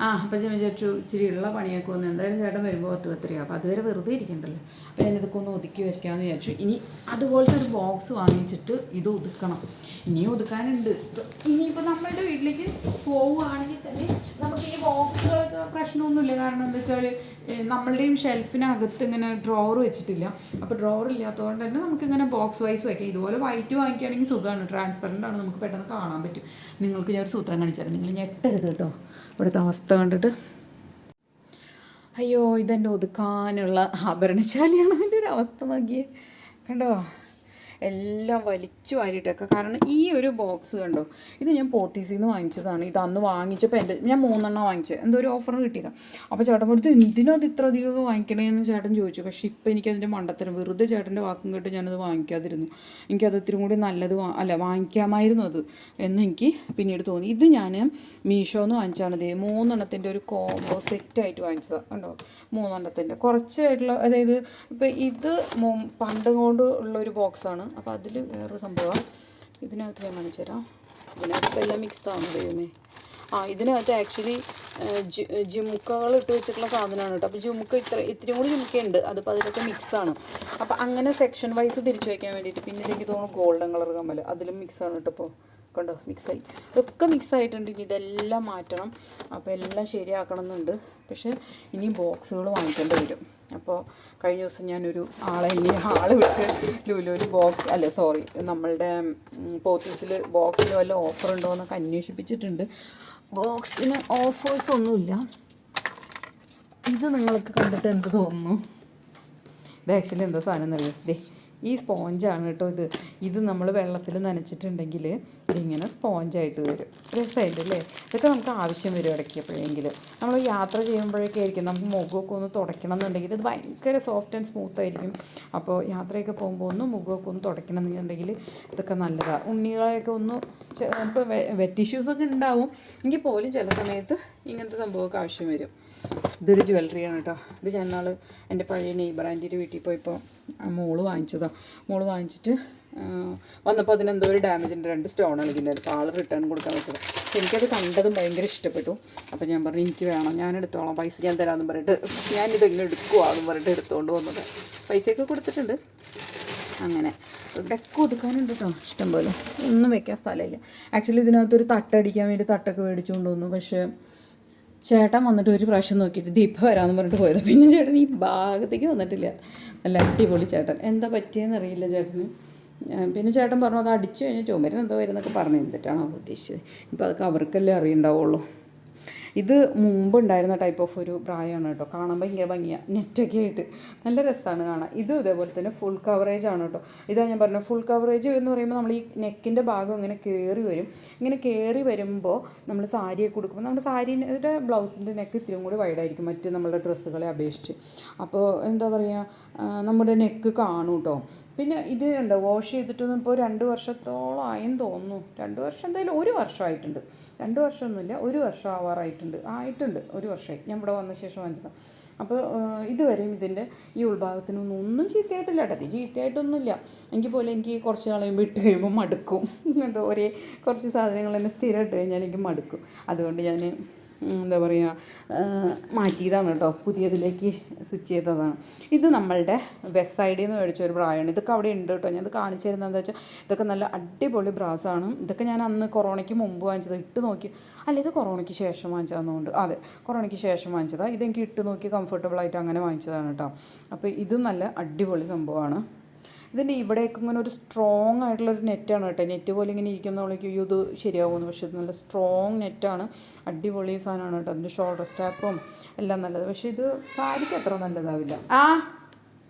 അപ്പോൾ ഞാൻ വിചാരിച്ചു ഇച്ചിരി ഉള്ള പണിയൊക്കെ ഒന്ന് എന്തായാലും ചേട്ടൻ വരുമ്പോൾ 10-10:30. അപ്പോൾ അതുവരെ വെറുതെ ഇരിക്കണ്ടല്ലോ. അപ്പോൾ ഞാനിതൊക്കെ ഒന്ന് ഒതുക്കി വയ്ക്കാമെന്ന് വിചാരിച്ചു. ഇനി അതുപോലത്തെ ഒരു ബോക്സ് വാങ്ങിച്ചിട്ട് ഇത് ഒതുക്കണം. ഇനിയും ഒതുക്കാനുണ്ട്. ഇനിയിപ്പോൾ നമ്മളുടെ വീട്ടിലേക്ക് പോവുകയാണെങ്കിൽ തന്നെ നമുക്ക് ഈ ബോക്സുകളൊക്കെ പ്രശ്നമൊന്നുമില്ല. കാരണം എന്താ വെച്ചാൽ നമ്മളുടെയും ഷെൽഫിനകത്ത് ഇങ്ങനെ ഡ്രോവർ വെച്ചിട്ടില്ല. അപ്പോൾ ഡ്രോവർ ഇല്ലാത്തതുകൊണ്ട് തന്നെ നമുക്കിങ്ങനെ ബോക്സ് വൈസ് വയ്ക്കാം. ഇതുപോലെ വൈറ്റ് വാങ്ങിക്കുകയാണെങ്കിൽ സുഖമാണ്, ട്രാൻസ്പെറൻ്റ് ആണ്, നമുക്ക് പെട്ടെന്ന് കാണാൻ പറ്റും. നിങ്ങൾക്ക് ഞാൻ ഒരു സൂത്രം കാണിച്ചാൽ നിങ്ങൾ ഞെട്ടരുത് കേട്ടോ ഇവിടുത്തെ അവസ്ഥ കണ്ടിട്ട്. അയ്യോ, ഇതെൻ്റെ ഒതുക്കാനുള്ള ആഭരണശാലിയാണ്. അതിൻ്റെ ഒരു അവസ്ഥ നോക്കിയേ, കണ്ടോ, എല്ലാം വലിച്ചു വാരിയിട്ടൊക്കെ. കാരണം ഈ ഒരു ബോക്സ് കണ്ടോ, ഇത് ഞാൻ പോത്തീസിൽ നിന്ന് വാങ്ങിച്ചതാണ്. ഇത് അന്ന് വാങ്ങിച്ചപ്പോൾ ഞാൻ 3 വാങ്ങിച്ചത്, എന്തോ ഒരു ഓഫർ കിട്ടിയതാണ്. അപ്പോൾ ചേട്ടൻ കൊടുത്ത് എന്തിനാ അത് ഇത്ര അധികമൊക്കെ വാങ്ങിക്കണേന്ന് ചേട്ടൻ ചോദിച്ചു. പക്ഷേ ഇപ്പോൾ എനിക്കതിൻ്റെ മണ്ടത്തരം, വെറുതെ ചേട്ടൻ്റെ വാക്കും കേട്ട് ഞാനത് വാങ്ങിക്കാതിരുന്നു. എനിക്കത് ഇത്തിരി കൂടി നല്ലത് വാങ്ങിക്കാമായിരുന്നു അത് എന്ന് എനിക്ക് പിന്നീട് തോന്നി. ഇത് ഞാൻ മീഷോന്ന് വാങ്ങിച്ചാണ്. ഇത് 3 ഒരു കോംബോ സെറ്റായിട്ട് വാങ്ങിച്ചതാണ്. കണ്ടോ, 3 കുറച്ചായിട്ടുള്ള, അതായത് ഇപ്പോൾ ഇത് പണ്ട് കൊണ്ട് ഉള്ളൊരു ബോക്സാണ്. അപ്പോൾ അതിൽ വേറൊരു സംഭവമാണ്. ഇതിനകത്ത് ഞാൻ കാണിച്ചു തരാം. ഇതിനകത്ത് എല്ലാം മിക്സ് ആണ് ദൈവമേ. ഇതിനകത്ത് ആക്ച്വലി ജുമുക്കകൾ ഇട്ട് വെച്ചിട്ടുള്ള സാധനമാണ് കേട്ടോ. അപ്പോൾ ജുമുക്ക ഇത്തിരി കൂടി ജുമുക്കയുണ്ട്, അതിപ്പോൾ അതിലൊക്കെ മിക്സാണ്. അപ്പോൾ അങ്ങനെ സെക്ഷൻ വൈസ് തിരിച്ചു വയ്ക്കാൻ വേണ്ടിയിട്ട്. പിന്നെ എനിക്ക് തോന്നുന്നു ഗോൾഡൻ കളർ കമ്മൽ അതിലും മിക്സാണ് കേട്ടോ. ഇപ്പോൾ കണ്ടോ, മിക്സായി, ഇതൊക്കെ മിക്സായിട്ടുണ്ട്. ഇനി ഇതെല്ലാം മാറ്റണം. അപ്പോൾ എല്ലാം ശരിയാക്കണം എന്നുണ്ട്. പക്ഷേ ഇനി ബോക്സുകൾ വാങ്ങിക്കേണ്ടി വരും. അപ്പോൾ കഴിഞ്ഞ ദിവസം ഞാനൊരു ആളെ വിട്ട് ലുലുവിൽ നമ്മളുടെ പോത്തീസിൽ ബോക്സിൽ വല്ല ഓഫർ ഉണ്ടോ എന്നൊക്കെ അന്വേഷിപ്പിച്ചിട്ടുണ്ട്. ബോക്സിന് ഓഫേഴ്സൊന്നുമില്ല. ഇത് നിങ്ങൾക്ക് കണ്ടിട്ട് എന്ത് തോന്നുന്നു? ഇത് ആക്ച്വലി എന്താ സാധനം എന്നറിയാം, ദേ ഈ സ്പോഞ്ചാണ് കേട്ടോ. ഇത് നമ്മൾ വെള്ളത്തിൽ നനച്ചിട്ടുണ്ടെങ്കിൽ ഇതിങ്ങനെ സ്പോഞ്ചായിട്ട് വരും. രസമായിട്ട് അല്ലേ? ഇതൊക്കെ നമുക്ക് ആവശ്യം വരും ഇടയ്ക്ക് എപ്പോഴെങ്കിലും. നമ്മൾ യാത്ര ചെയ്യുമ്പോഴൊക്കെ ആയിരിക്കും നമുക്ക് മുഖമൊക്കെ ഒന്ന് തുടയ്ക്കണം എന്നുണ്ടെങ്കിൽ ഇത് ഭയങ്കര സോഫ്റ്റ് ആൻഡ് സ്മൂത്ത് ആയിരിക്കും. അപ്പോൾ യാത്രയൊക്കെ പോകുമ്പോൾ മുഖമൊക്കെ ഒന്ന് തുടയ്ക്കണം എന്നുണ്ടെങ്കിൽ ഇതൊക്കെ നല്ലതാണ്. ഉണ്ണികളെയൊക്കെ ഒന്ന് ഇപ്പോൾ വെറ്റ് ഇഷ്യൂസൊക്കെ ഉണ്ടാവും എങ്കിൽ പോലും ചില സമയത്ത് ഇങ്ങനത്തെ സംഭവമൊക്കെ ആവശ്യം വരും. ഇതൊരു ജ്വല്ലറിയാണ് കേട്ടോ. ഇത് ഞാൻ നാൾ എൻ്റെ പഴയ നെയ്ബർ ആൻറ്റിയുടെ വീട്ടിൽ പോയപ്പോൾ മോള് വാങ്ങിച്ചതാണ്. മോള് വാങ്ങിച്ചിട്ട് വന്നപ്പോൾ അതിനെന്തോ ഒരു ഡാമേജ് ഉണ്ട്, 2 സ്റ്റോണാണ് ഇതിൻ്റെ അടുത്ത് ആൾ റിട്ടേൺ കൊടുക്കാൻ വെച്ചത്. എനിക്കത് കണ്ടതും ഭയങ്കര ഇഷ്ടപ്പെട്ടു. അപ്പോൾ ഞാൻ പറഞ്ഞു എനിക്ക് വേണം, ഞാൻ എടുത്തോളാം, പൈസ ഞാൻ തരാമെന്ന് പറഞ്ഞിട്ട് ഞാനിത് ഇങ്ങനെ എടുക്കുവാന്ന് പറഞ്ഞിട്ട് എടുത്തുകൊണ്ട് വന്നത്. പൈസയൊക്കെ കൊടുത്തിട്ടുണ്ട്. അങ്ങനെ ഇവിടെയൊക്കെ ഒതുക്കാനുണ്ട് കേട്ടോ, ഇഷ്ടംപോലെ. ഒന്നും വെക്കാൻ സ്ഥലമില്ല. ആക്ച്വലി ഇതിനകത്തൊരു തട്ടടിക്കാൻ വേണ്ടി തട്ടൊക്കെ മേടിച്ചുകൊണ്ട് വന്നു. പക്ഷേ ചേട്ടൻ വന്നിട്ട് ഒരു പ്രാവശ്യം നോക്കിയിട്ട് ദീപം വരാമെന്ന് പറഞ്ഞിട്ട് പോയത്. പിന്നെ ചേട്ടൻ ഈ ഭാഗത്തേക്ക് വന്നിട്ടില്ല. നല്ല അടിപൊളി ചേട്ടൻ. എന്താ പറ്റിയെന്ന് അറിയില്ല ചേട്ടന്. പിന്നെ ചേട്ടൻ പറഞ്ഞു അത് അടിച്ചു കഴിഞ്ഞാൽ ചുമരിന് എന്തോ വരുന്നൊക്കെ പറഞ്ഞു. എന്തിട്ടാണോ ഉദ്ദേശിച്ചത്, ഇപ്പോൾ അതൊക്കെ അവർക്കല്ലേ അറിയുണ്ടാവുള്ളൂ. ഇത് മുമ്പ് ഉണ്ടായിരുന്ന ടൈപ്പ് ഓഫ് ഒരു പ്രായമാണ് കേട്ടോ. കാണാൻ ഭയങ്കര ഭംഗിയാണ്, നെറ്റൊക്കെ ആയിട്ട് നല്ല രസമാണ് കാണാൻ. ഇതും ഇതേപോലെ തന്നെ ഫുൾ കവറേജ് ആണ് കേട്ടോ. ഇതാ ഞാൻ പറഞ്ഞത്, ഫുൾ കവറേജ് എന്ന് പറയുമ്പോൾ നമ്മൾ ഈ നെക്കിൻ്റെ ഭാഗം ഇങ്ങനെ കയറി വരും. ഇങ്ങനെ കയറി വരുമ്പോൾ നമ്മൾ സാരിയൊക്കെ കൊടുക്കുമ്പോൾ നമ്മുടെ സാരിയുടെ ബ്ലൗസിൻ്റെ നെക്ക് ഇത്തിരി കൂടി വൈഡായിരിക്കും മറ്റ് നമ്മളുടെ ഡ്രസ്സുകളെ അപേക്ഷിച്ച്. അപ്പോൾ എന്താ പറയുക, നമ്മുടെ നെക്ക് കാണും കേട്ടോ. പിന്നെ ഇത് ഉണ്ട്, വാഷ് ചെയ്തിട്ടൊന്നും ഇപ്പോൾ 2 വർഷത്തോളം ആയെന്ന് തോന്നുന്നു. 2 വർഷം എന്തായാലും 1 വർഷമായിട്ടുണ്ട്. 2 വർഷമൊന്നുമില്ല, 1 വർഷം ആവാറായിട്ടുണ്ട്. 1 വർഷമായി ഞാൻ ഇവിടെ വന്ന ശേഷം വാങ്ങിച്ചതാണ്. അപ്പോൾ ഇതുവരെയും ഇതിൻ്റെ ഈ ഉൾഭാഗത്തിനൊന്നും ഒന്നും ചീത്തയായിട്ടില്ല കേട്ടോ. അത് ചീത്തയായിട്ടൊന്നുമില്ല. എങ്കിൽ പോലും എനിക്ക് കുറച്ച് കഴിയുമ്പോൾ ഇട്ട് കഴിയുമ്പോൾ മടുക്കും. എന്താ ഒരേ കുറച്ച് സാധനങ്ങൾ തന്നെ സ്ഥിരം ഇട്ട് കഴിഞ്ഞാൽ എനിക്ക് മടുക്കും. അതുകൊണ്ട് ഞാൻ എന്താ പറയുക മാറ്റിയതാണ് കേട്ടോ, പുതിയതിലേക്ക് സ്വിച്ച് ചെയ്തതാണ്. ഇത് നമ്മളുടെ വെസ്റ്റ് സൈഡിൽ നിന്ന് മേടിച്ച ഒരു ബ്രായാണ്. ഇതൊക്കെ അവിടെ ഉണ്ട് കേട്ടോ. ഞാൻ ഇത് കാണിച്ചു തരുന്നത് എന്താ വെച്ചാൽ ഇതൊക്കെ നല്ല അടിപൊളി ബ്രാസാണ്. ഇതൊക്കെ ഞാൻ അന്ന് കൊറോണയ്ക്ക് മുമ്പ് വാങ്ങിച്ചത്. ഇട്ട് നോക്കി, അല്ല ഇത് കൊറോണയ്ക്ക് ശേഷം വാങ്ങിച്ചതെന്നുകൊണ്ട്, അതെ കൊറോണയ്ക്ക് ശേഷം വാങ്ങിച്ചതാണ്. ഇതെനിക്ക് ഇട്ട് നോക്കി കംഫർട്ടബിളായിട്ട് അങ്ങനെ വാങ്ങിച്ചതാണ് കേട്ടോ. അപ്പോൾ ഇതും നല്ല അടിപൊളി സംഭവമാണ്. ഇതിൻ്റെ ഇവിടേക്ക് ഇങ്ങനെ ഒരു സ്ട്രോങ് ആയിട്ടുള്ളൊരു നെറ്റാണ് കേട്ടോ. നെറ്റ് പോലെ ഇങ്ങനെ ഇരിക്കുന്നവളേക്ക് ഇത് ശരിയാവുമെന്ന്. പക്ഷേ ഇത് നല്ല സ്ട്രോങ് നെറ്റാണ്, അടിപൊളി സാധനമാണ് കേട്ടോ. അതിൻ്റെ ഷോൾഡർ സ്റ്റാപ്പും എല്ലാം നല്ലത്. പക്ഷേ ഇത് സാരിക്ക് അത്ര നല്ലതാവില്ല.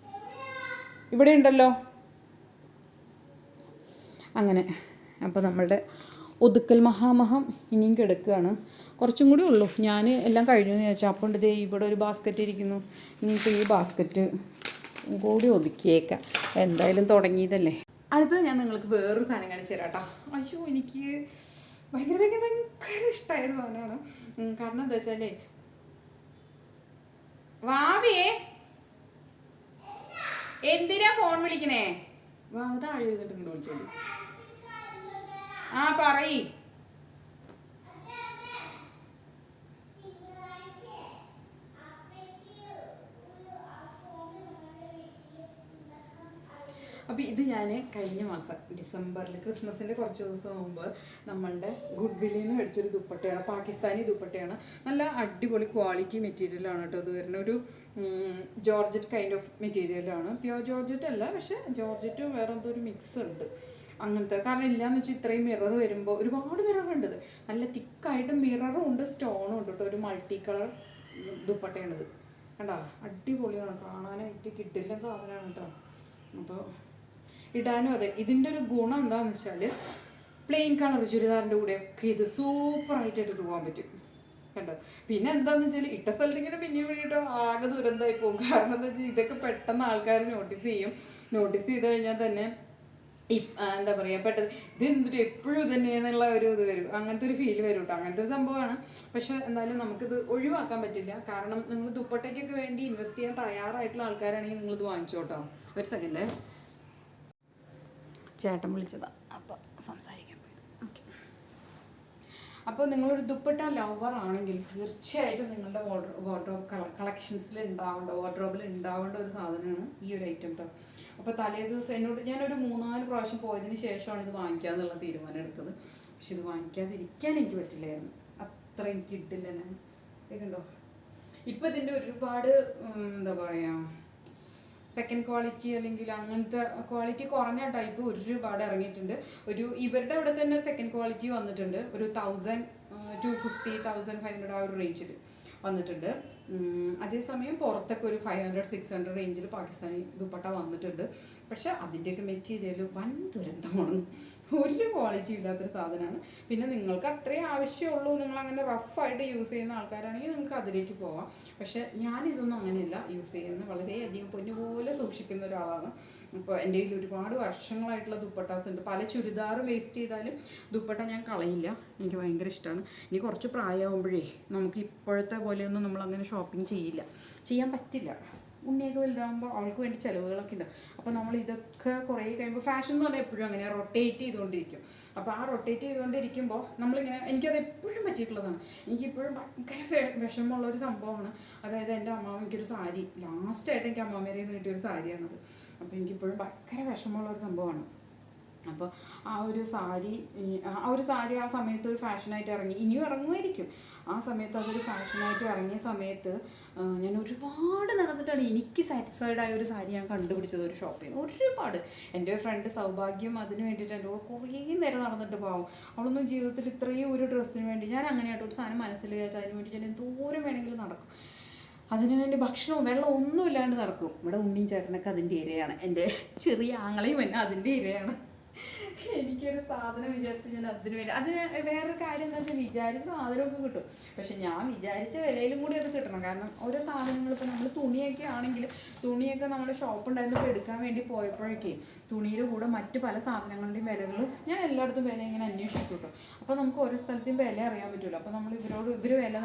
ഇവിടെ ഉണ്ടല്ലോ അങ്ങനെ. അപ്പോൾ നമ്മളുടെ ഒതുക്കൽ മഹാമഹം ഇനിയും കിടക്കുകയാണ്. കുറച്ചും കൂടി ഉള്ളൂ. ഞാൻ എല്ലാം കഴിഞ്ഞു എന്ന് ചോദിച്ചാൽ അപ്പോൾ ഉണ്ട് ഇവിടെ ഒരു ബാസ്ക്കറ്റ് ഇരിക്കുന്നു. ഇനിയിപ്പോൾ ഈ ബാസ്ക്കറ്റ് കൂടി ഒതുക്കിയേക്കാം. എന്തായാലും തുടങ്ങിയതല്ലേ. അടുത്തത് ഞാൻ നിങ്ങൾക്ക് വേറൊരു സാധനം കാണിച്ചു തരാം കേട്ടോ. അയ്യോ എനിക്ക് ഭയങ്കര ഭയങ്കര ഭയങ്കര ഇഷ്ടമായൊരു സാധനമാണ്. കാരണം എന്താ വെച്ചാലേ, വാവിയേ എന്തിനാ ഫോൺ വിളിക്കണേ? വാവ താഴെ എഴുതിട്ട് ഇങ്ങോട്ട് വിളിച്ചോളൂ. പറയ്. അപ്പോൾ ഇത് ഞാൻ കഴിഞ്ഞ മാസം ഡിസംബറിൽ ക്രിസ്മസിൻ്റെ കുറച്ച് ദിവസം മുമ്പ് നമ്മളുടെ ഗുഡ് വില്ലിൽ നിന്ന് മേടിച്ചൊരു ദുപ്പട്ടയാണ്. പാകിസ്ഥാനി ദുപ്പട്ടയാണ്. നല്ല അടിപൊളി ക്വാളിറ്റി മെറ്റീരിയലാണ് കേട്ടോ. ഇത് വരുന്ന ഒരു ജോർജറ്റ് കൈൻഡ് ഓഫ് മെറ്റീരിയലാണ്. പ്യുവർ ജോർജറ്റ് അല്ല, പക്ഷേ ജോർജറ്റും വേറെ എന്തോ ഒരു മിക്സ് ഉണ്ട് അങ്ങനത്തെ. കാരണം ഇല്ലയെന്ന് വെച്ചാൽ ഇത്രയും മിറർ വരുമ്പോൾ ഒരുപാട് മിററുണ്ട്. ഇത് നല്ല തിക്കായിട്ട് മിററും ഉണ്ട്, സ്റ്റോണും ഉണ്ട് കേട്ടോ. ഒരു മൾട്ടി കളർ ദുപ്പട്ടയാണിത്. കണ്ടോ, അടിപൊളിയാണ് കാണാനായിട്ട്. കിട്ടില്ല സാധനമാണ് കേട്ടോ. അപ്പോൾ ഇടാനും അതെ. ഇതിൻ്റെ ഒരു ഗുണം എന്താണെന്ന് വെച്ചാൽ പ്ലെയിൻ കളർ ചുരിദാറിൻ്റെ കൂടെയൊക്കെ ഇത് സൂപ്പറായിട്ട് ഇട്ടിട്ട് പോകാൻ പറ്റും. കണ്ടോ. പിന്നെ എന്താണെന്ന് വെച്ചാൽ ഇട്ട സ്ഥലത്ത് ഇങ്ങനെ പിന്നെയും വേണ്ടിയിട്ടോ ആകെ ദുരന്തമായി പോകും. കാരണം എന്താ വെച്ചാൽ ഇതൊക്കെ പെട്ടെന്ന് ആൾക്കാർ നോട്ടീസ് ചെയ്യും. നോട്ടീസ് ചെയ്ത് കഴിഞ്ഞാൽ തന്നെ എന്താ പറയുക, പെട്ടെന്ന് ഇത് എന്തൊരു എപ്പോഴും തന്നെയെന്നുള്ള ഒരു ഇത് വരും. അങ്ങനത്തെ ഒരു ഫീൽ വരും കേട്ടോ. അങ്ങനത്തെ ഒരു സംഭവമാണ്. പക്ഷെ എന്തായാലും നമുക്കിത് ഒഴിവാക്കാൻ പറ്റില്ല. കാരണം നിങ്ങൾ ദുപ്പട്ടയ്ക്കൊക്കെ വേണ്ടി ഇൻവെസ്റ്റ് ചെയ്യാൻ തയ്യാറായിട്ടുള്ള ആൾക്കാരാണെങ്കിൽ നിങ്ങളിത് വാങ്ങിച്ചോട്ടോ. ഒരു സെക്കൻഡ്, ചേട്ടൻ വിളിച്ചതാണ്, അപ്പോൾ സംസാരിക്കാൻ പോയത്. ഓക്കെ. അപ്പോൾ നിങ്ങളൊരു ദുപ്പട്ട ലവർ ആണെങ്കിൽ തീർച്ചയായിട്ടും നിങ്ങളുടെ വാർഡ്രോബ് കളക്ഷൻസിൽ വാർഡ്രോബിൽ ഉണ്ടാവേണ്ട ഒരു സാധനമാണ് ഈ ഒരു ഐറ്റം കേട്ടോ. അപ്പോൾ തലേ ദിവസം ഞാനൊരു 3-4 പ്രാവശ്യം പോയതിന് ശേഷമാണ് ഇത് വാങ്ങിക്കാമെന്നുള്ള തീരുമാനം എടുത്തത്. പക്ഷെ ഇത് വാങ്ങിക്കാതിരിക്കാൻ എനിക്ക് പറ്റില്ലായിരുന്നു. അത്ര എനിക്ക് ഇട്ടില്ല ഞാൻ. കേൾക്കണ്ടോ. ഇപ്പോൾ ഇതിൻ്റെ ഒരുപാട് എന്താ പറയുക, സെക്കൻഡ് ക്വാളിറ്റി അല്ലെങ്കിൽ അങ്ങനത്തെ ക്വാളിറ്റി കുറഞ്ഞ ടൈപ്പ് ഒരുപാട് ഇറങ്ങിയിട്ടുണ്ട്. ഇവരുടെ അവിടെ തന്നെ സെക്കൻഡ് ക്വാളിറ്റി വന്നിട്ടുണ്ട്. ഒരു 1250, 1500 ആ ഒരു റേഞ്ചിൽ വന്നിട്ടുണ്ട്. അതേസമയം പുറത്തൊക്കെ ഒരു 500-600 റേഞ്ചിൽ പാകിസ്ഥാനി ദുപ്പട്ട വന്നിട്ടുണ്ട്. പക്ഷെ അതിൻ്റെയൊക്കെ മെറ്റീരിയൽ വൻ ദുരന്തമാണ്. ഒരു ക്വാളിറ്റി ഇല്ലാത്തൊരു സാധനമാണ്. പിന്നെ നിങ്ങൾക്ക് അത്രയും ആവശ്യമുള്ളൂ, നിങ്ങളങ്ങനെ റഫായിട്ട് യൂസ് ചെയ്യുന്ന ആൾക്കാരാണെങ്കിൽ നിങ്ങൾക്ക് അതിലേക്ക് പോവാം. പക്ഷേ ഞാനിതൊന്നും അങ്ങനെയല്ല യൂസ് ചെയ്യുന്നത്. വളരെയധികം പൊന്നുപോലെ സൂക്ഷിക്കുന്ന ഒരാളാണ്. ഇപ്പോൾ എൻ്റെ കയ്യിൽ ഒരുപാട് വർഷങ്ങളായിട്ടുള്ള ദുപ്പട്ടാസ് ഉണ്ട്. പല ചുരിദാറ് വേസ്റ്റ് ചെയ്താലും ദുപ്പട്ട ഞാൻ കളയില്ല. എനിക്ക് ഭയങ്കര ഇഷ്ടമാണ്. ഇനി കുറച്ച് പ്രായമാകുമ്പോഴേ നമുക്ക് ഇപ്പോഴത്തെ പോലെയൊന്നും നമ്മളങ്ങനെ ഷോപ്പിംഗ് ചെയ്യാൻ പറ്റില്ല. ഉണ്ണിയൊക്കെ വലുതാകുമ്പോൾ അവൾക്ക് വേണ്ടി ചിലവുകളൊക്കെ ഉണ്ടാവും. അപ്പോൾ നമ്മൾ ഇതൊക്കെ കുറേ കഴിയുമ്പോൾ ഫാഷൻ എന്ന് പറഞ്ഞാൽ എപ്പോഴും അങ്ങനെ റൊട്ടേറ്റ് ചെയ്തുകൊണ്ടിരിക്കും. അപ്പോൾ ആ റൊട്ടേറ്റ് ചെയ്തുകൊണ്ടിരിക്കുമ്പോൾ നമ്മളിങ്ങനെ എനിക്കത് എപ്പോഴും പറ്റിയിട്ടുള്ളതാണ്. എനിക്കിപ്പോഴും ഭയങ്കര വിഷമമുള്ളൊരു സംഭവമാണ്. അതായത് എൻ്റെ അമ്മാവ എനിക്കൊരു സാരി ലാസ്റ്റായിട്ട് എനിക്ക് അമ്മാമ്മേരെ നിന്ന് കിട്ടിയൊരു സാരിയാണത്. അപ്പോൾ എനിക്കിപ്പോഴും ഭയങ്കര വിഷമമുള്ളൊരു സംഭവമാണ്. അപ്പോൾ ആ ഒരു സാരി ആ സമയത്ത് ഒരു ഫാഷനായിട്ട് ഇറങ്ങി, ഇനിയും ഇറങ്ങുമായിരിക്കും. ആ സമയത്ത് അതൊരു ഫാഷനായിട്ട് ഇറങ്ങിയ സമയത്ത് ഞാൻ ഒരുപാട് നടന്നിട്ടാണ് എനിക്ക് സാറ്റിസ്ഫൈഡ് ആയ ഒരു സാരി ഞാൻ കണ്ടുപിടിച്ചത് ഒരു ഷോപ്പിൽ നിന്ന്. ഒരുപാട് എൻ്റെ ഫ്രണ്ട് സൗഭാഗ്യം അതിന് വേണ്ടിയിട്ട് എൻ്റെ കൂടെ കുറേ നേരം നടന്നിട്ട് പോവും. അവളൊന്നും ജീവിതത്തിൽ ഇത്രയും ഒരു ഡ്രസ്സിന് വേണ്ടി ഞാൻ അങ്ങനെയായിട്ട് ഒരു സാധനം മനസ്സിൽ വിചാരിച്ചാൽ അതിന് വേണ്ടി ഞാൻ എന്തോരം വേണമെങ്കിലും നടക്കും. അതിനുവേണ്ടി ഭക്ഷണവും വെള്ളവും ഒന്നും ഇല്ലാണ്ട് നടക്കും. ഇവിടെ ഉണ്ണിയും ചേട്ടനൊക്കെ അതിൻ്റെ ഇരയാണ്. എൻ്റെ ചെറിയ ആങ്ങളെയും എന്നെ അതിൻ്റെ ഇരയാണ്. എനിക്കൊരു സാധനം വിചാരിച്ച് ഞാൻ അതിന് വേണ്ടി വേറൊരു കാര്യം എന്താ വെച്ചാൽ വിചാരിച്ച സാധനമൊക്കെ കിട്ടും. പക്ഷെ ഞാൻ വിചാരിച്ച വിലയിലും കൂടി അത് കിട്ടണം. കാരണം ഓരോ സാധനങ്ങൾ ഇപ്പോൾ നമ്മൾ തുണിയൊക്കെ ആണെങ്കിൽ തുണിയൊക്കെ നമ്മുടെ ഷോപ്പ് ഉണ്ടായിരുന്നപ്പോൾ എടുക്കാൻ വേണ്ടി പോയപ്പോഴേക്കേ തുണിയുടെ കൂടെ മറ്റ് പല സാധനങ്ങളുടെയും വിലകൾ ഞാൻ എല്ലായിടത്തും വില ഇങ്ങനെ അന്വേഷിക്കും കേട്ടോ. അപ്പോൾ നമുക്ക് ഓരോ സ്ഥലത്തെയും വില അറിയാൻ പറ്റുമല്ലോ. അപ്പോൾ നമ്മൾ ഇവർ വില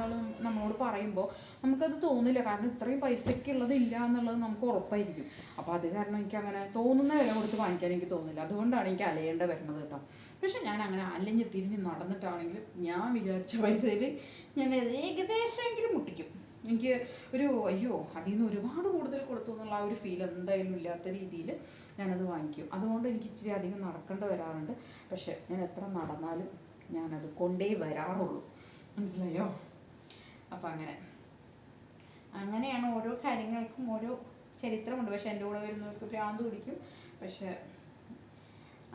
നമ്മളോട് പറയുമ്പോൾ നമുക്കത് തോന്നില്ല. കാരണം ഇത്രയും പൈസയ്ക്ക് ഉള്ളതില്ല എന്നുള്ളത് നമുക്ക് ഉറപ്പായിരിക്കും. അപ്പോൾ അത് കാരണം എനിക്ക് അങ്ങനെ തോന്നുന്ന വില കൊടുത്ത് വാങ്ങിക്കാൻ എനിക്ക് തോന്നില്ല. അതുകൊണ്ടാണ് എനിക്ക് അലയേണ്ട വരുന്നത് കേട്ടോ. പക്ഷെ ഞാൻ അങ്ങനെ അലഞ്ഞ് തിരിഞ്ഞ് നടന്നിട്ടാണെങ്കിലും ഞാൻ വിചാരിച്ച പൈസയിൽ ഞാൻ ഏകദേശമെങ്കിലും മുട്ടിക്കും. എനിക്ക് അയ്യോ അതിൽ നിന്ന് ഒരുപാട് കൂടുതൽ കൊടുത്തു എന്നുള്ള ആ ഒരു ഫീൽ എന്തായാലും ഇല്ലാത്ത രീതിയിൽ ഞാനത് വാങ്ങിക്കും. അതുകൊണ്ട് എനിക്ക് ഇച്ചിരി അധികം നടക്കേണ്ടി വരാറുണ്ട്. പക്ഷെ ഞാൻ എത്ര നടന്നാലും ഞാനത് കൊണ്ടേ വരാറുള്ളൂ. മനസ്സിലായോ? അപ്പം അങ്ങനെയാണ് ഓരോ കാര്യങ്ങൾക്കും ഓരോ ചരിത്രമുണ്ട്. പക്ഷെ എൻ്റെ കൂടെ വരുന്നവർക്ക് ഭ്രാന്ത് പിടിക്കും. പക്ഷെ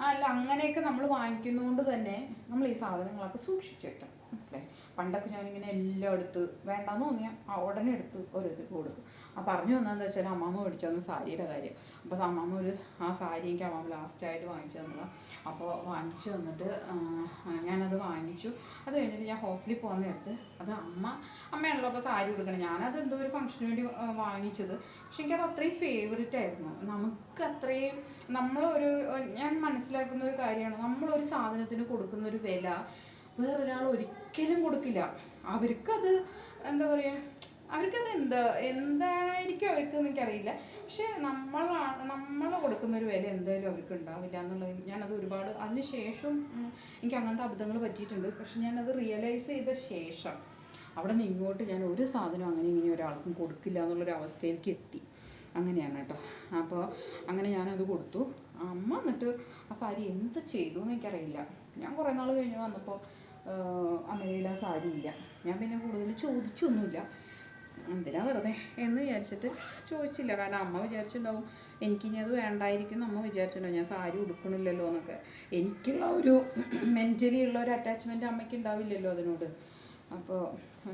അല്ല അങ്ങനെയൊക്കെ നമ്മൾ വാങ്ങിക്കുന്നതുകൊണ്ട് തന്നെ നമ്മൾ ഈ സാധനങ്ങളൊക്കെ സൂക്ഷിച്ചു വെക്കണം. മനസ്സിലായി? പണ്ടൊക്കെ ഞാനിങ്ങനെ എല്ലാം എടുത്ത് വേണ്ടാന്ന് തോന്നിയാൽ ഉടനെ എടുത്ത് ഓരോരുത്തർക്ക് കൊടുക്കും. പറഞ്ഞു വന്നതെന്ന് വെച്ചാൽ അമ്മാമ്മ മേടിച്ചു തന്ന സാരിയുടെ കാര്യം. അപ്പോൾ അമ്മാമ്മ ആ സാരി എനിക്ക് അമ്മാമ്മ ലാസ്റ്റായിട്ട് വാങ്ങിച്ചു തന്നതാണ്. അപ്പോൾ വാങ്ങിച്ചു തന്നിട്ട് ഞാനത് വാങ്ങിച്ചു. അത് കഴിഞ്ഞിട്ട് ഞാൻ ഹോസ്റ്റലിൽ പോകാൻ നേരത്ത് അത് അമ്മയാണല്ലോ അപ്പോൾ സാരി കൊടുക്കണം. ഞാനത് എന്തോ ഒരു ഫംഗ്ഷന് വേണ്ടി വാങ്ങിച്ചത്. പക്ഷെ എനിക്കത് അത്രയും ഫേവറേറ്റ് ആയിരുന്നു. നമുക്ക് അത്രയും ഞാൻ മനസ്സിലാക്കുന്ന ഒരു കാര്യമാണ്, നമ്മളൊരു സാധനത്തിന് കൊടുക്കുന്നൊരു വില വേറൊരാൾ ഒരിക്കലും കൊടുക്കില്ല. അവർക്കത് എന്താ പറയുക, അവർക്കത് എന്തായിരിക്കും അവർക്കെന്ന് എനിക്കറിയില്ല. പക്ഷേ നമ്മൾ കൊടുക്കുന്നൊരു വില എന്തായാലും അവർക്ക് ഉണ്ടാവില്ല എന്നുള്ളത് ഞാനത് ഒരുപാട് അതിന് ശേഷം എനിക്ക് അങ്ങനത്തെ അബദ്ധങ്ങൾ പറ്റിയിട്ടുണ്ട്. പക്ഷെ ഞാനത് റിയലൈസ് ചെയ്ത ശേഷം അവിടെ നിന്ന് ഇങ്ങോട്ട് ഞാൻ ഒരു സാധനം ഇങ്ങനെ ഒരാൾക്കും കൊടുക്കില്ല എന്നുള്ളൊരു അവസ്ഥയിലേക്ക് എത്തി. അങ്ങനെയാണ് കേട്ടോ. അപ്പോൾ അങ്ങനെ ഞാനത് കൊടുത്തു. അമ്മ എന്നിട്ട് ആ സാരി എന്ത് ചെയ്തു എന്ന് എനിക്കറിയില്ല. ഞാൻ കുറേ നാൾ കഴിഞ്ഞ് വന്നപ്പോൾ അമ്മയിൽ ആ സാരി ഇല്ല. ഞാൻ പിന്നെ കൂടുതൽ ചോദിച്ചൊന്നുമില്ല, എന്തിനാ വെറുതെ എന്ന് വിചാരിച്ചിട്ട് ചോദിച്ചില്ല. കാരണം അമ്മ വിചാരിച്ചിട്ടുണ്ടാവും എനിക്കിനി അത് വേണ്ടായിരിക്കും. അമ്മ വിചാരിച്ചിട്ടുണ്ടാവും ഞാൻ സാരി ഉടുക്കണില്ലല്ലോ എന്നൊക്കെ. എനിക്കുള്ള ഒരു മെൻ്റലി ഉള്ള ഒരു അറ്റാച്ച്മെൻറ്റ് അമ്മയ്ക്ക് ഉണ്ടാവില്ലല്ലോ അതിനോട്. അപ്പോൾ